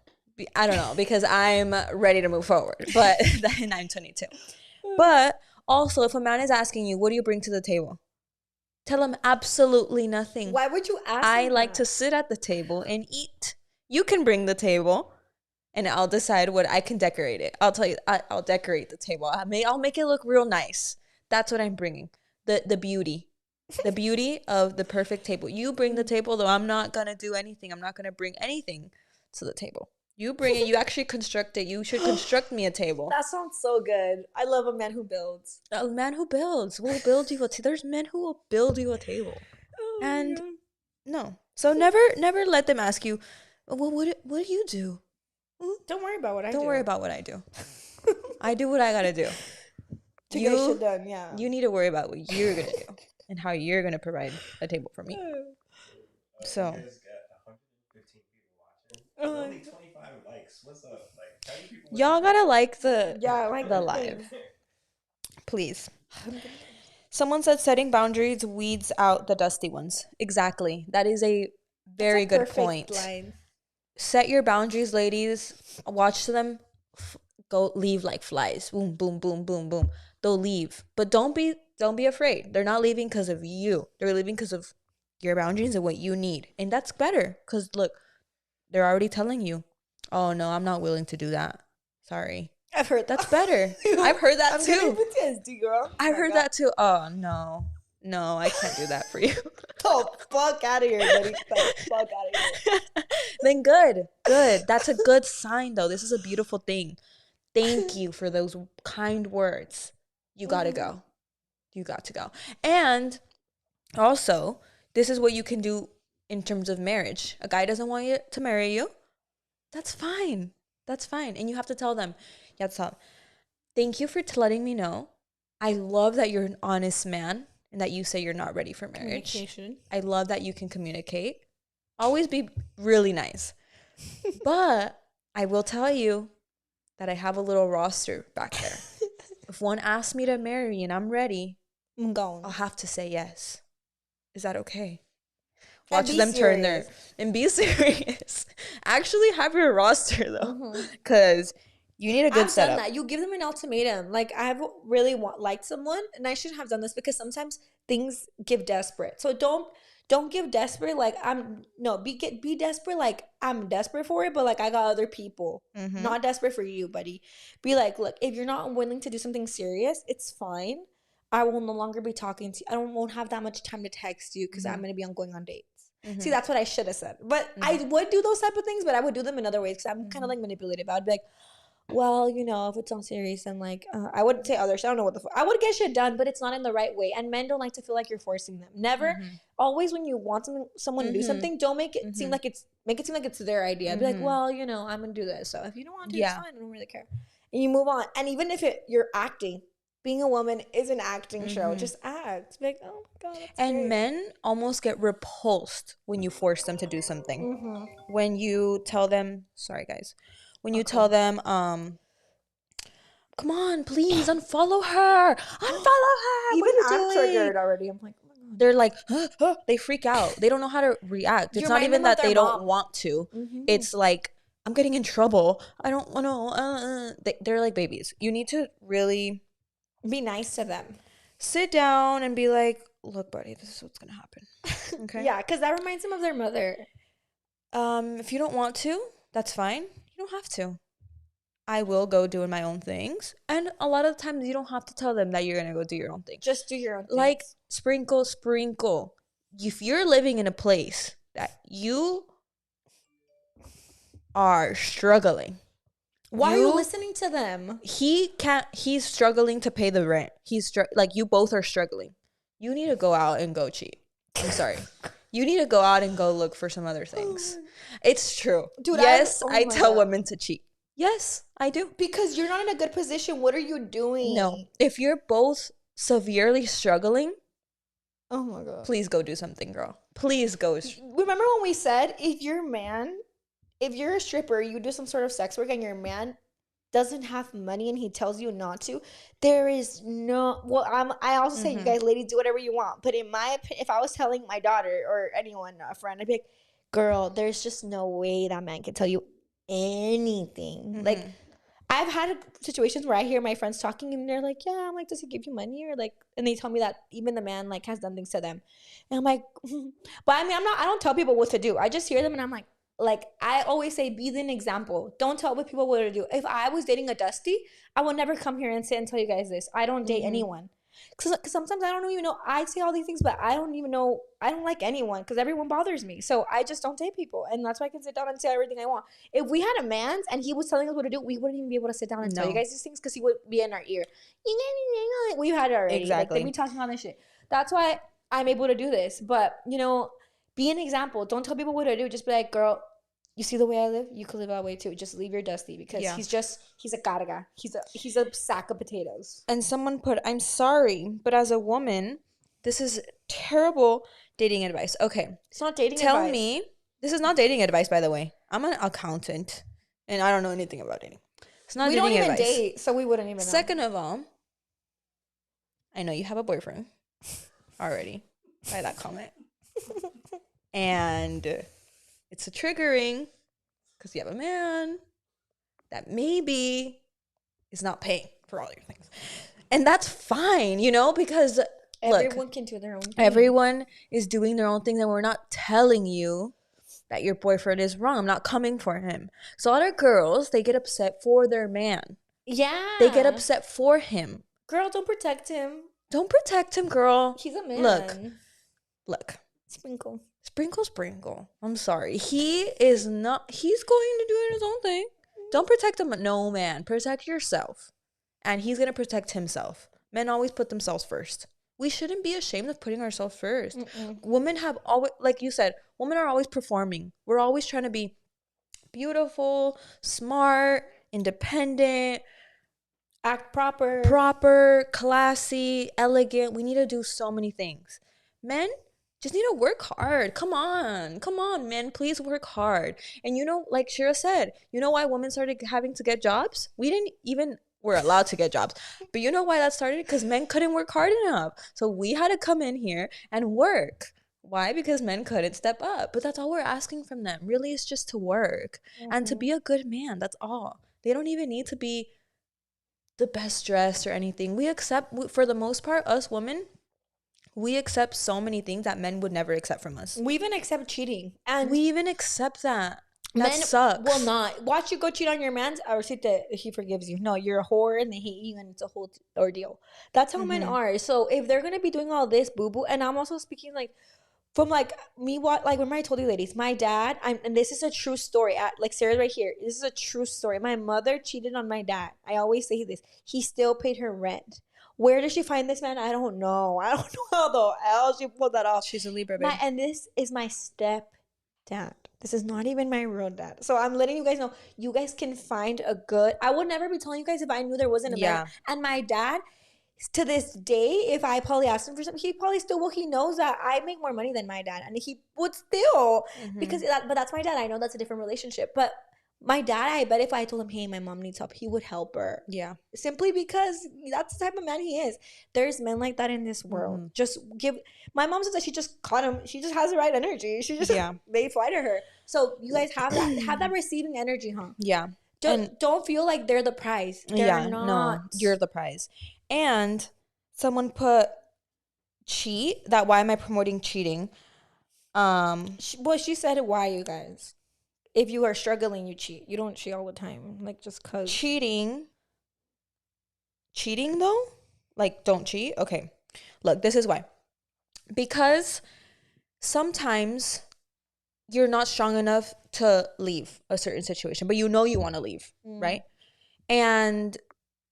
I don't know, because I'm ready to move forward, but then I'm 22. But also, if a man is asking you, what do you bring to the table? Tell him absolutely nothing. Why would you ask I like to sit at the table and eat. You can bring the table, and I'll decide what I can decorate it. I'll tell you, I'll decorate the table. I'll make it look real nice. That's what I'm bringing. The beauty. The beauty of the perfect table. You bring the table, though I'm not going to do anything. I'm not going to bring anything to the table. You bring it. You actually construct it. You should construct me a table. That sounds so good. I love a man who builds. A man who builds will build you a table. There's men who will build you a table. And no. So never let them ask you, well, what do you do? Don't worry about what I do. Don't worry about what I do. I do what I got to do. To get shit done, yeah. You need to worry about what you're going to do and how you're going to provide a table for me. So. Only 25 likes. What's up? Like, how many people? Y'all gotta like the the live, please. Someone said setting boundaries weeds out the dusty ones. Exactly. That is a very good point. Line. Set your boundaries, ladies. Watch them go leave like flies. Boom, boom, boom, boom, boom. They'll leave, but don't be afraid. They're not leaving because of you. They're leaving because of your boundaries and what you need, and that's better. Because look. They're already telling you, oh, no, I'm not willing to do that. Sorry. I've heard that. That's better. I've heard that too. PTSD, girl. I've heard that too. Oh, no. No, I can't do that for you. The fuck out of here, buddy. The fuck out of here. Then good. That's a good sign, though. This is a beautiful thing. Thank you for those kind words. You got to go. You got to go. And also, this is what you can do in terms of marriage. A guy doesn't want you to marry you. That's fine. And you have to tell them, thank you for letting me know. I love that you're an honest man. and that you say you're not ready for marriage. Communication. I love that you can communicate. Always be really nice. But I will tell you that I have a little roster back there. If one asks me to marry and I'm ready, I'm going. I'll have to say yes. Is that okay? And Watch be them turn serious. their and be serious. Actually have your roster though, because you need a good I've setup. done that. You give them an ultimatum. Like I've really liked someone, and I should have done this because sometimes things give desperate. So don't give desperate like be desperate like I'm desperate for it, but like I got other people. Not desperate for you, buddy. Be like, look, if you're not willing to do something serious, it's fine. I will no longer be talking to you. Won't have that much time to text you because I'm gonna be going on dates. See, that's what I should have said. But I would do those type of things, but I would do them in other ways because I'm kind of like manipulative. I'd be like, well, if it's not serious, then like I would say other shit. I don't know what the fuck. I would get shit done, but it's not in the right way. And men don't like to feel like you're forcing them. Never. Always when you want someone to do something, don't make it seem like it's their idea. Be like, well, I'm gonna do this. So if you don't want to, it's fine. I don't really care. And you move on. And even if you're acting, being a woman is an acting show. Just act. Be like, oh my god, that's great. Men almost get repulsed when you force them to do something. When you tell them, sorry guys, when you tell them, come on, please unfollow her. Unfollow her. Even what are you I'm doing? triggered already. I'm like, oh my god. They're like, they freak out. They don't know how to react. It's You not remind even them of that their they mom. don't want to. It's like, I'm getting in trouble. I don't want to. They're like babies. You need to really Be nice to them. sit down and be like, look, buddy, this is what's going to happen. Okay? Yeah, because that reminds them of their mother. If you don't want to, that's fine. You don't have to. I will go doing my own things. And a lot of times you don't have to tell them that you're going to go do your own thing. Just do your own thing. Like, sprinkle. If you're living in a place that you are struggling, why are you listening to them? He's struggling to pay the rent. Like, you both are struggling. You need to go out and go cheat. I'm sorry. You need to go out and go look for some other things. It's true. Dude, yes, oh I my tell God. women to cheat. Yes, I do. Because you're not in a good position. What are you doing? No. If you're both severely struggling, Oh my god. please go do something, girl. Please go. Remember when we said if you're a stripper, you do some sort of sex work and your man doesn't have money and he tells you not to, there is no, I also say, you guys ladies, do whatever you want. But in my opinion, if I was telling my daughter or anyone, a friend, I'd be like, girl, there's just no way that man can tell you anything. Like, I've had situations where I hear my friends talking and they're like, yeah, I'm like, does he give you money? Or like, and they tell me that even the man like has done things to them. And I'm like, but I mean, I don't tell people what to do. I just hear them and I'm like, I always say, be an example. Don't tell people what to do. If I was dating a Dusty, I would never come here and sit and tell you guys this. I don't date anyone. Because sometimes I don't even know. I say all these things, but I don't even know. I don't like anyone because everyone bothers me. So I just don't date people. And that's why I can sit down and say everything I want. If we had a man and he was telling us what to do, we wouldn't even be able to sit down and tell you guys these things because he would be in our ear. We've had it already. Exactly. Like, they be talking all this shit. That's why I'm able to do this. But, be an example. Don't tell people what to do. Just be like, girl, you see the way I live? You could live that way too. Just leave your Dusty because he's a carga. He's a sack of potatoes. And someone put, I'm sorry, but as a woman, this is terrible dating advice. Okay. It's not dating advice. Tell me, this is not dating advice, by the way. I'm an accountant and I don't know anything about dating. It's not dating advice. We don't even date, so we wouldn't even know. Second of all, I know you have a boyfriend already by that comment. And it's a triggering because you have a man that maybe is not paying for all your things. And that's fine, because everyone can do their own thing. Everyone is doing their own thing, and we're not telling you that your boyfriend is wrong. I'm not coming for him. So a lot of girls, they get upset for their man. Yeah. They get upset for him. Girl, don't protect him. Don't protect him, girl. He's a man. Look. Sprinkle. I'm sorry. He's going to do his own thing. Don't protect him. No, man. Protect yourself. And he's going to protect himself. Men always put themselves first. We shouldn't be ashamed of putting ourselves first. Women have always, like you said, women are always performing. We're always trying to be beautiful, smart, independent. Act proper. Proper, classy, elegant. We need to do so many things. Men just need to work hard. Come on, men, please work hard. And like Shira said, you know why women started having to get jobs? We didn't even were allowed to get jobs. But you know why that started? Because men couldn't work hard enough. So we had to come in here and work. Why? Because men couldn't step up. But that's all we're asking from them. Really, it's just to work and to be a good man. That's all. They don't even need to be the best dressed or anything. We accept, for the most part, us women, we accept so many things that men would never accept from us. We even accept cheating. And we even accept that. That men sucks. will not. Watch you go cheat on your man's, or see that he forgives you. No, you're a whore and they hate you and it's a whole ordeal. That's how men are. So if they're going to be doing all this boo-boo, and I'm also speaking like, from like me, what, like, remember I told you ladies, my dad, and this is a true story, like Sarah's right here, this is a true story. My mother cheated on my dad. I always say this. He still paid her rent. Where did she find this man? I don't know. I don't know how the hell she pulled that off. She's a Libra, babe. And this is my stepdad. This is not even my real dad. So I'm letting you guys know, you guys can find a good, I would never be telling you guys if I knew there wasn't a man. And my dad, to this day, if I probably asked him for something, he probably still will. He knows that I make more money than my dad, and he would still, because but that's my dad. I know that's a different relationship, but my dad, I bet if I told him, hey, my mom needs help, he would help her. Yeah, simply because that's the type of man he is. There's men like that in this world. Just give. My mom says that she just caught him. She just has the right energy. She just they fly to her. So you guys have that receiving energy, huh? Yeah. Don't feel like they're the prize. They're not. No, you're the prize. And someone put cheat. That why am I promoting cheating? She said it. Why, you guys? If you are struggling, you cheat. You don't cheat all the time. Like, just cause cheating though. Like, don't cheat. Okay, look, this is why. Because sometimes you're not strong enough to leave a certain situation, but you want to leave, right? And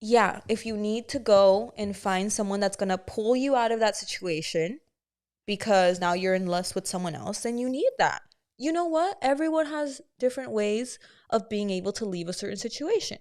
yeah, if you need to go and find someone that's going to pull you out of that situation because now you're in lust with someone else, then you need that. You know what? Everyone has different ways of being able to leave a certain situation.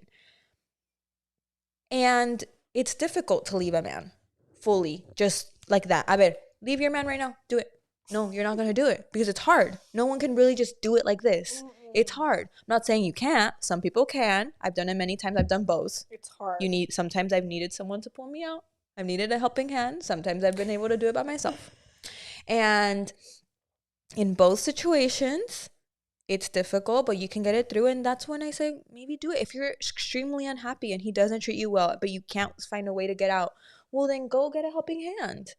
And it's difficult to leave a man fully, just like that. I bet, leave your man right now. Do it. No, you're not going to do it because it's hard. No one can really just do it like this. It's hard. I'm not saying you can't. Some people can. I've done it many times. I've done both. It's hard. Sometimes I've needed someone to pull me out. I've needed a helping hand. Sometimes I've been able to do it by myself. And in both situations, it's difficult, but you can get it through. And that's when I say, maybe do it. If you're extremely unhappy and he doesn't treat you well, but you can't find a way to get out, well, then go get a helping hand.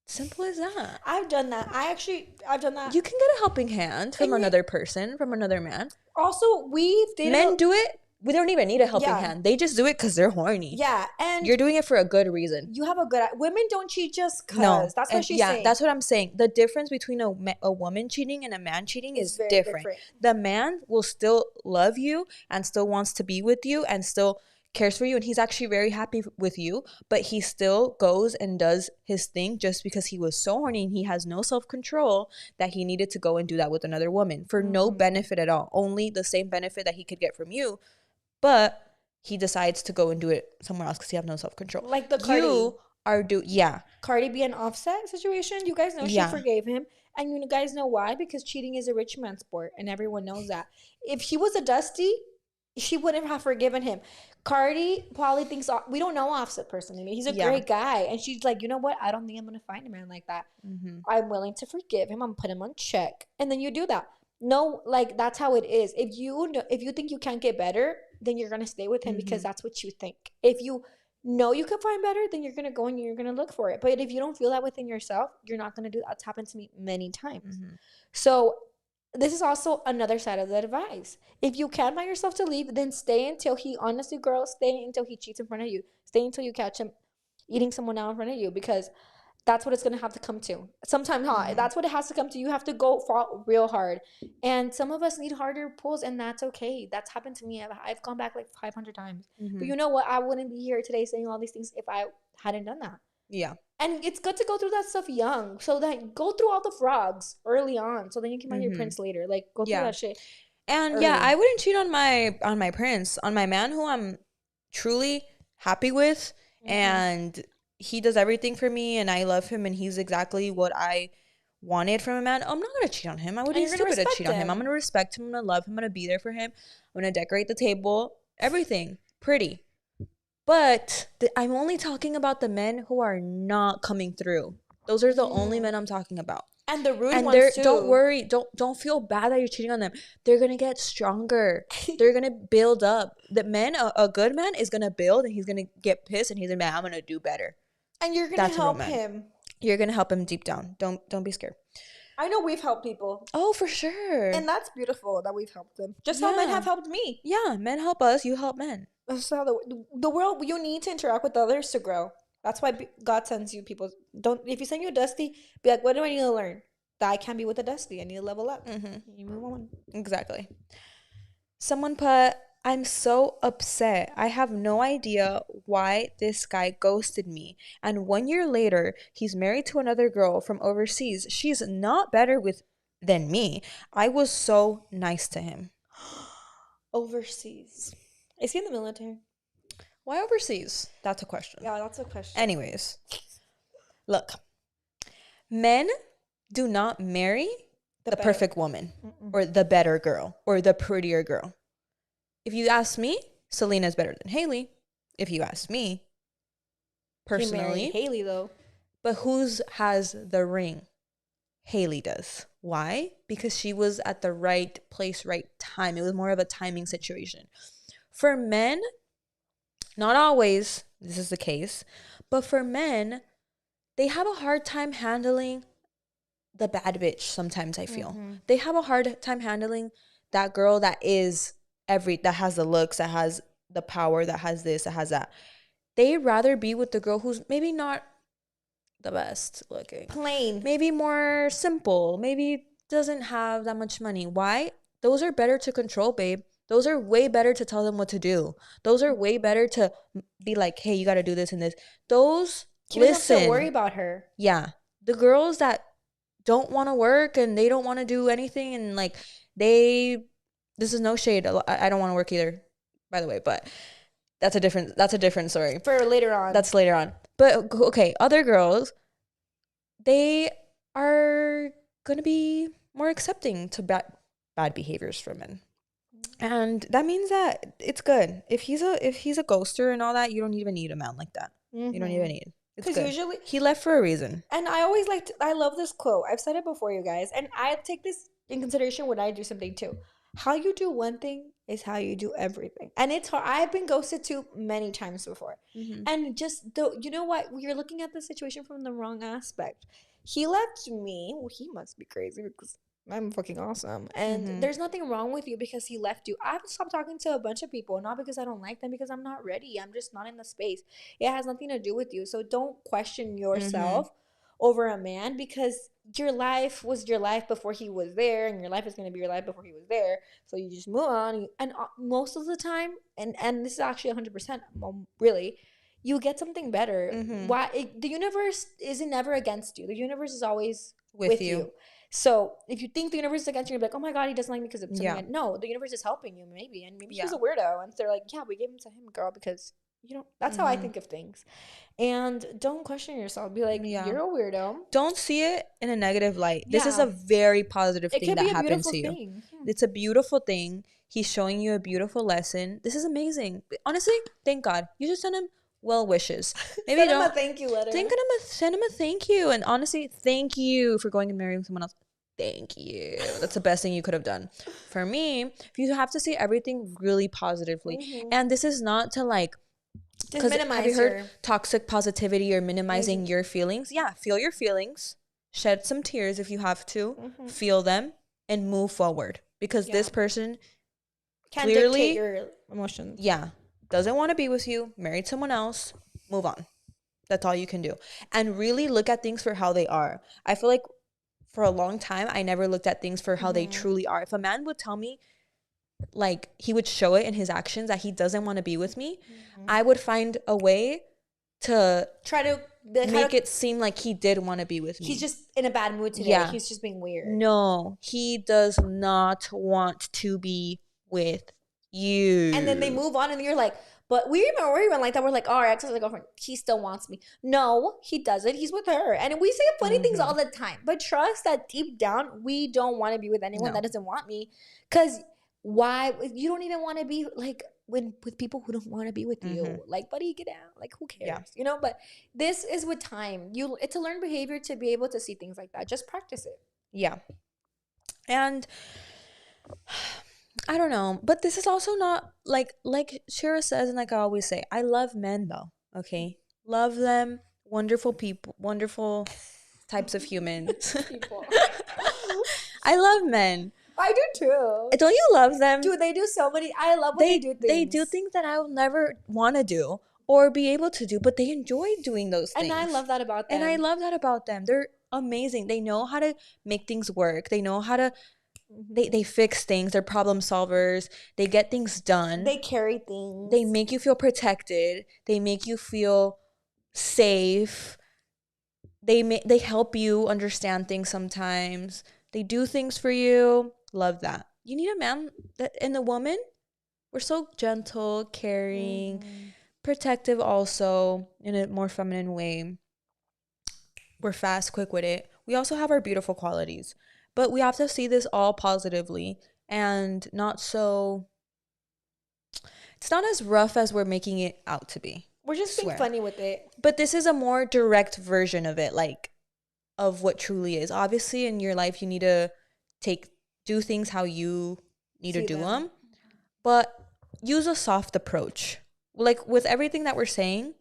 Simple as that. I've done that. I've done that. You can get a helping hand from another person, from another man. Also, men do it. We don't even need a helping hand. They just do it because they're horny. Yeah, and you're doing it for a good reason. You have a good. Women don't cheat just cause. No, that's what she's saying. Yeah, that's what I'm saying. The difference between a woman cheating and a man cheating is different. The man will still love you and still wants to be with you and still cares for you, and he's actually very happy with you, but he still goes and does his thing just because he was so horny and he has no self-control that he needed to go and do that with another woman for no benefit at all, only the same benefit that he could get from you, but he decides to go and do it somewhere else because he has no self-control. Like the Cardi. Cardi B and Offset situation, you guys know she forgave him, and you guys know why? Because cheating is a rich man's sport and everyone knows that. If he was a Dusty, she wouldn't have forgiven him. Cardi probably thinks, we don't know Offset personally. He's a great guy. And she's like, you know what? I don't think I'm going to find a man like that. I'm willing to forgive him. I'm going to put him on check. And then you do that. No, like, that's how it is. If you think you can't get better, then you're going to stay with him because that's what you think. If you know you can find better, then you're going to go and you're going to look for it. But if you don't feel that within yourself, you're not going to do that. It's happened to me many times. So this is also another side of the advice. If you can find yourself to leave, then stay until he, honestly, girl, stay until he cheats in front of you. Stay until you catch him eating someone out in front of you, because that's what it's going to have to come to. Sometimes, that's what it has to come to. You have to go fall real hard. And some of us need harder pulls, and that's okay. That's happened to me. I've gone back like 500 times. But you know what? I wouldn't be here today saying all these things if I hadn't done that. Yeah. And it's good to go through that stuff young, so that go through all the frogs early on, so then you can find your prince later. Like, go through that shit. And early. I wouldn't cheat on my prince, on my man who I'm truly happy with, and he does everything for me, and I love him, and he's exactly what I wanted from a man, I'm not gonna cheat on him. I would be stupid to cheat on him. I'm gonna respect him. I'm gonna love him. I'm gonna be there for him. I'm gonna decorate the table. Everything pretty. But I'm only talking about the men who are not coming through. Those are the only men I'm talking about. And the rude ones too. Don't worry. Don't feel bad that you're cheating on them. They're gonna get stronger. They're gonna build up. The man, a good man, is gonna build, and he's gonna get pissed, and he's gonna be like, I'm gonna do better. And you're gonna help him. You're gonna help him deep down. Don't be scared. I know we've helped people. Oh, for sure. And that's beautiful that we've helped them. Just how men have helped me. Yeah, men help us. You help men. That's how the world. You need to interact with others to grow. That's why God sends you people. Don't if you send you a Dusty, be like, what do I need to learn? That I can't be with a Dusty. I need to level up. You move on. Exactly. Someone put, I'm so upset. I have no idea why this guy ghosted me. And 1 year later, he's married to another girl from overseas. She's not better than me. I was so nice to him. Overseas. Is he in the military? Why overseas? That's a question. Yeah, that's a question. Anyways, look. Men do not marry the perfect woman or the better girl or the prettier girl. If you ask me, Selena's better than Haley. If you ask me, personally. Haley, though. But whose has the ring? Haley does. Why? Because she was at the right place, right time. It was more of a timing situation. For men, not always, this is the case, but for men, they have a hard time handling the bad bitch sometimes, I feel. They have a hard time handling that girl that is that has the looks, that has the power, that has this, that has that. They'd rather be with the girl who's maybe not the best looking. Plain. Maybe more simple. Maybe doesn't have that much money. Why? Those are better to control, babe. Those are way better to tell them what to do. Those are way better to be like, hey, you got to do this and this. Those, listen. Don't worry about her. Yeah. The girls that don't want to work and they don't want to do anything and like this is no shade. I don't want to work either, by the way, but that's a different story. For later on. That's later on. But okay, other girls, they are going to be more accepting to bad behaviors from men. And that means that it's good. If he's a ghoster and all that, you don't even need a man like that. You don't even need. Because usually he left for a reason. And I love this quote. I've said it before, you guys, and I take this in consideration when I do something too. How you do one thing is how you do everything, and it's hard. I've been ghosted too many times before, and just you know what? You're looking at the situation from the wrong aspect. He left me. Well, he must be crazy because I'm fucking awesome. And there's nothing wrong with you because he left you. I've stopped talking to a bunch of people, not because I don't like them, because I'm not ready. I'm just not in the space. It has nothing to do with you. So don't question yourself over a man, because your life was your life before he was there, and your life is going to be your life before he was there. So you just move on. And most of the time, and this is actually 100%, really, you get something better. The universe isn't never against you. The universe is always with you. So if you think the universe is against you, you're like, oh my God, he doesn't like me because of something. No, the universe is helping you, maybe. And maybe he's a weirdo. And they're like, yeah, we gave him to him, girl, because that's how I think of things. And don't question yourself. Be like, you're a weirdo. Don't see it in a negative light. This is a very positive thing that happened to you. It's a beautiful thing. He's showing you a beautiful lesson. This is amazing. Honestly, thank God. You just send him well wishes. Maybe send him a thank you letter. Send him a thank you. And honestly, thank you for going and marrying someone else. Thank you. That's the best thing you could have done. For me, if you have to say everything really positively. And this is not to like, because have you heard toxic positivity or minimizing your feelings? Yeah, feel your feelings. Shed some tears if you have to. Feel them and move forward. Because this person can't dictate your emotions. Yeah. Doesn't want to be with you. Married someone else. Move on. That's all you can do. And really look at things for how they are. I feel like for a long time, I never looked at things for how they truly are. If a man would tell me, like, he would show it in his actions that he doesn't want to be with me, I would find a way to try to make it seem like he did want to be with me. He's just in a bad mood today. Yeah. He's just being weird. No, he does not want to be with you. And then they move on and you're like, But we're even like that. We're like, oh, our ex is a girlfriend. He still wants me. No, he doesn't. He's with her. And we say funny things all the time. But trust that deep down, we don't want to be with anyone that doesn't want me. Because why? You don't even want to be like with people who don't want to be with you. Like, buddy, get out. Like, who cares? Yeah. But this is with time. It's a learned behavior to be able to see things like that. Just practice it. Yeah. And I don't know, but this is also not like Shira says, and like I always say, I love men though. Okay, love them, wonderful people, wonderful types of humans. I love men. I do too. Don't you love them? Dude, they do so many. I love when they do things. They do things that I will never want to do or be able to do, but they enjoy doing those things. And I love that about them. They're amazing. They know how to make things work. They know how to. They fix things. They're problem solvers. They get things done. They carry things. They make you feel protected. They make you feel safe. They help you understand things sometimes. They do things for you. Love that. You need a man and a woman. We're so gentle, caring, protective also in a more feminine way. We're fast, quick with it. We also have our beautiful qualities. But we have to see this all positively and not so... It's not as rough as we're making it out to be. We're just being funny with it. But this is a more direct version of it, like, of what truly is. Obviously, in your life, you need to do things how you need to do them. But use a soft approach. Like, with everything that we're saying,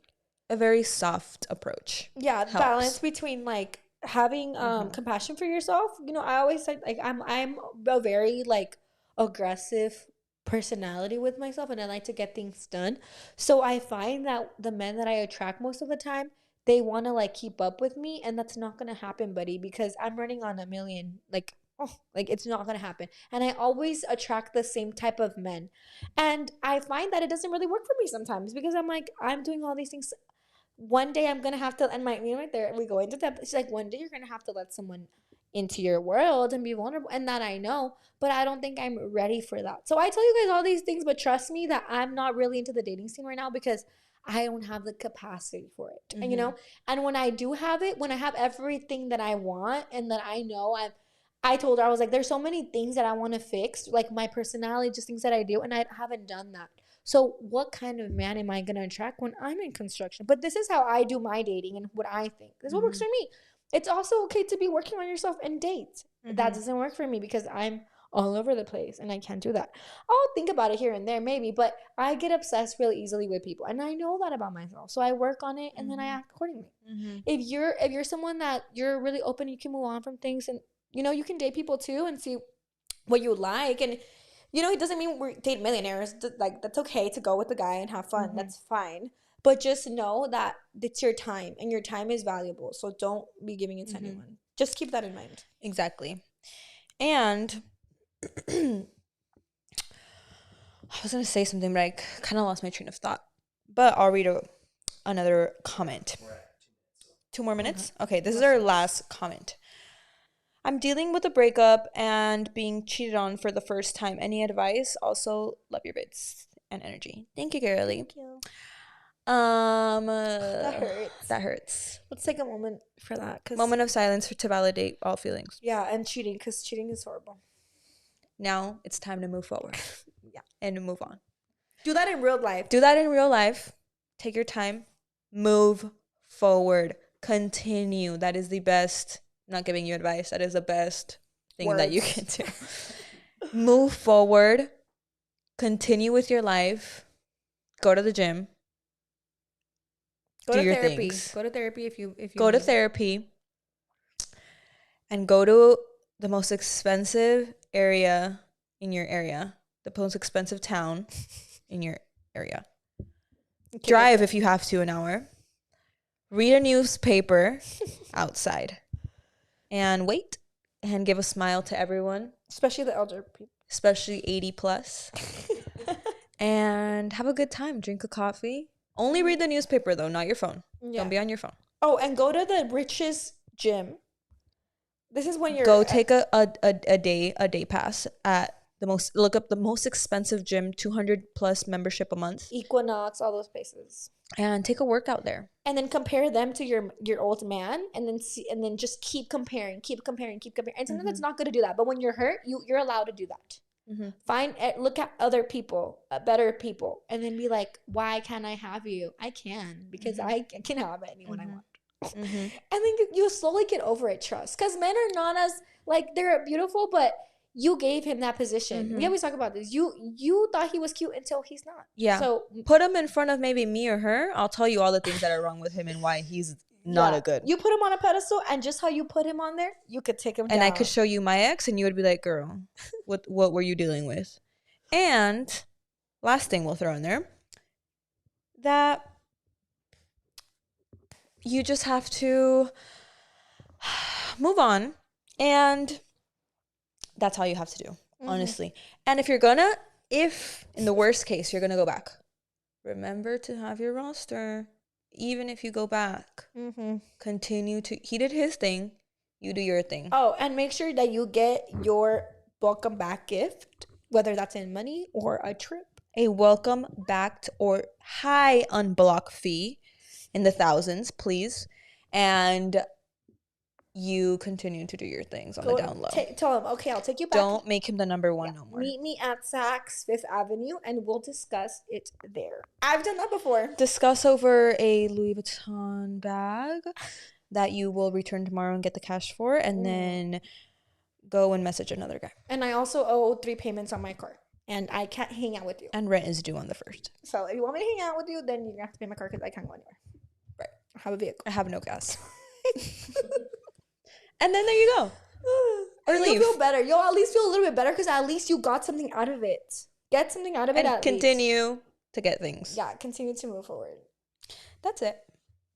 a very soft approach. Yeah, helps. Balance between, like, having compassion for yourself. I always say, like, I'm a very, like, aggressive personality with myself, and I like to get things done. So I find that the men that I attract most of the time, they want to, like, keep up with me, and that's not gonna happen, buddy, because I'm running on a million, like, it's not gonna happen. And I always attract the same type of men, and I find that it doesn't really work for me sometimes, because I'm like, I'm doing all these things. One day I'm gonna have to, and right there we go into depth. She's like, one day you're gonna have to let someone into your world and be vulnerable, and that I know, but I don't think I'm ready for that. So I tell you guys all these things, but trust me that I'm not really into the dating scene right now because I don't have the capacity for it. And and when I do have it, when I have everything that I want and that I know, I told her, I was like, there's so many things that I want to fix, like my personality, just things that I do, and I haven't done that. So what kind of man am I going to attract when I'm in construction? But this is how I do my dating and what I think. This is what works for me. It's also okay to be working on yourself and date. That doesn't work for me because I'm all over the place and I can't do that. I'll think about it here and there maybe, but I get obsessed really easily with people, and I know that about myself. So I work on it and then I act accordingly. If you're someone that you're really open, you can move on from things, and you can date people too and see what you like. And it doesn't mean we're date millionaires. Like, that's okay to go with the guy and have fun. That's fine. But just know that it's your time, and your time is valuable. So don't be giving it to anyone. Just keep that in mind. Exactly. And I was going to say something, but I kind of lost my train of thought. But I'll read another comment. 2 more minutes? Okay, this is our last comment. I'm dealing with a breakup and being cheated on for the first time. Any advice? Also, love your bits and energy. Thank you, girly. Thank you. That hurts. Let's take a moment for that. Moment of silence to validate all feelings. Yeah, and cheating, because cheating is horrible. Now it's time to move forward. And move on. Do that in real life. Take your time. Move forward. Continue. That is the best. I'm not giving you advice. That is the best thing that you can do. Move forward. Continue with your life. Go to the gym. Go to therapy. Go to therapy if you go to therapy. And go to the most expensive area in your area. The most expensive town in your area. Drive if you have to an hour. Read a newspaper outside. And wait. And give a smile to everyone. Especially the elder people. Especially 80 plus. And have a good time. Drink a coffee. Day read the newspaper, though, not your phone. Yeah. Don't be on your phone. Oh, and go to the richest gym. This is when you're... Go take a day pass at look up the most expensive gym, 200 plus membership a month, Equinox, all those places. and take a workout there. And then compare them to your old man, and then see, and then just keep comparing. And sometimes it's not good to do that, but when you're hurt, you're allowed to do that. Look at other people, better people, and then be like, why can't I have you? I can, because I can have anyone I want. And then you slowly get over it, trust, because men are not as, like, they're beautiful, but you gave him that position. We always talk about this. You thought he was cute until he's not. Yeah. So put him in front of maybe me or her. I'll tell you all the things that are wrong with him and why he's not a good. You put him on a pedestal, and just how you put him on there, you could take him down. And I could show you my ex, and you would be like, girl, what were you dealing with? And last thing we'll throw in there, that you just have to move on, and that's all you have to do, honestly. And if in the worst case, you're going to go back, remember to have your roster. Even if you go back, continue to, he did his thing, you do your thing. Oh, and make sure that you get your welcome back gift, whether that's in money or a trip. A welcome back or high unblock fee in the thousands, please. And you continue to do your things on the down low. Tell him, okay, I'll take you back. Don't make him the number one no more. Meet me at Saks Fifth Avenue, and we'll discuss it there. I've done that before. Discuss over a Louis Vuitton bag that you will return tomorrow and get the cash for, and then go and message another guy. And I also owe 3 payments on my car, and I can't hang out with you. And rent is due on the 1st. So if you want me to hang out with you, then you're going to have to pay my car because I can't go anywhere. Right. I have a vehicle. I have no gas. And then there you go. Or leave. You'll feel better. You'll at least feel a little bit better because at least you got something out of it. Get something out of it and continue to get things. Yeah, continue to move forward. That's it.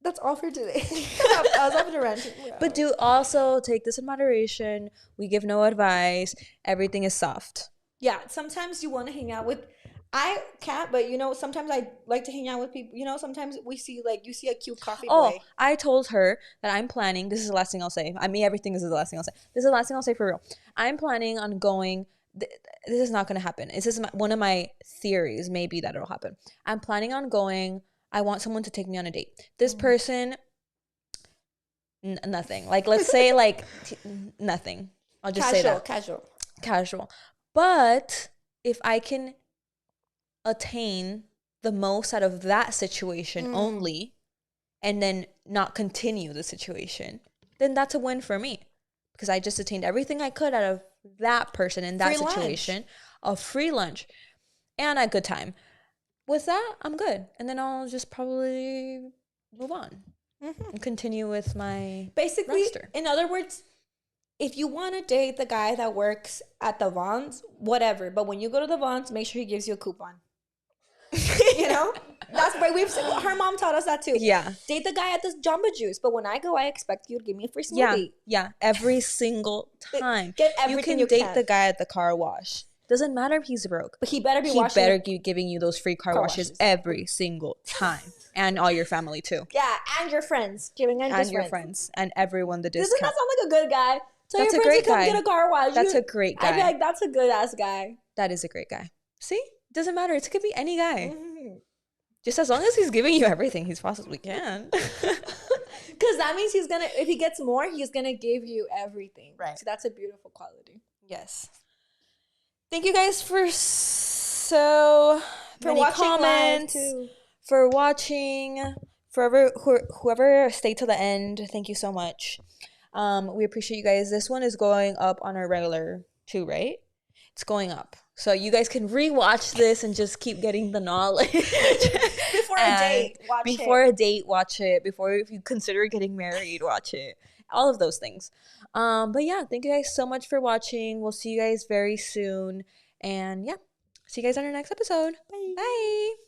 That's all for today. I was off to rent. But do also take this in moderation. We give no advice. Everything is soft. Yeah, sometimes you want to hang out with... I can't, but sometimes I like to hang out with people. Sometimes you see a cute coffee boy. Oh, I told her that I'm planning. This is the last thing I'll say. I mean, everything is the last thing I'll say. This is the last thing I'll say for real. I'm planning on going. This is not going to happen. This is one of my theories. Maybe that it'll happen. I'm planning on going. I want someone to take me on a date. This person, nothing. Like, let's say nothing. I'll just say that. Casual. But if I can attain the most out of that situation only, and then not continue the situation, then that's a win for me, because I just attained everything I could out of that person in that situation. A free lunch and a good time. With that, I'm good, and then I'll just probably move on and continue with my roster. In other words, if you want to date the guy that works at the Vons, whatever, but when you go to the Vons, make sure he gives you a coupon. That's why her mom taught us that too. Yeah. Date the guy at the Jamba Juice, but when I go, I expect you to give me a free smoothie. Yeah. Every single time. Get everything you can date the guy at the car wash. Doesn't matter if he's broke, but he better be giving you those free car washes every single time, and all your family too. Yeah, and your friends, your friends, and everyone the discount. Doesn't that sound like a good guy? Tell That's your a friends great to come guy. Get a car wash. That's a great guy. I'd be like, that's a good ass guy. That is a great guy. See, doesn't matter. It could be any guy. Just as long as he's giving you everything he possibly can. Because that means if he gets more, he's gonna give you everything. Right. So that's a beautiful quality. Yes. Thank you guys for many comments, for watching, for whoever stayed till the end. Thank you so much. We appreciate you guys. This one is going up on our regular too, right? It's going up. So you guys can rewatch this and just keep getting the knowledge. Before a date, watch it. Before, if you consider getting married, watch it. All of those things. But yeah, thank you guys so much for watching. We'll see you guys very soon. And yeah, see you guys on our next episode. Bye. Bye.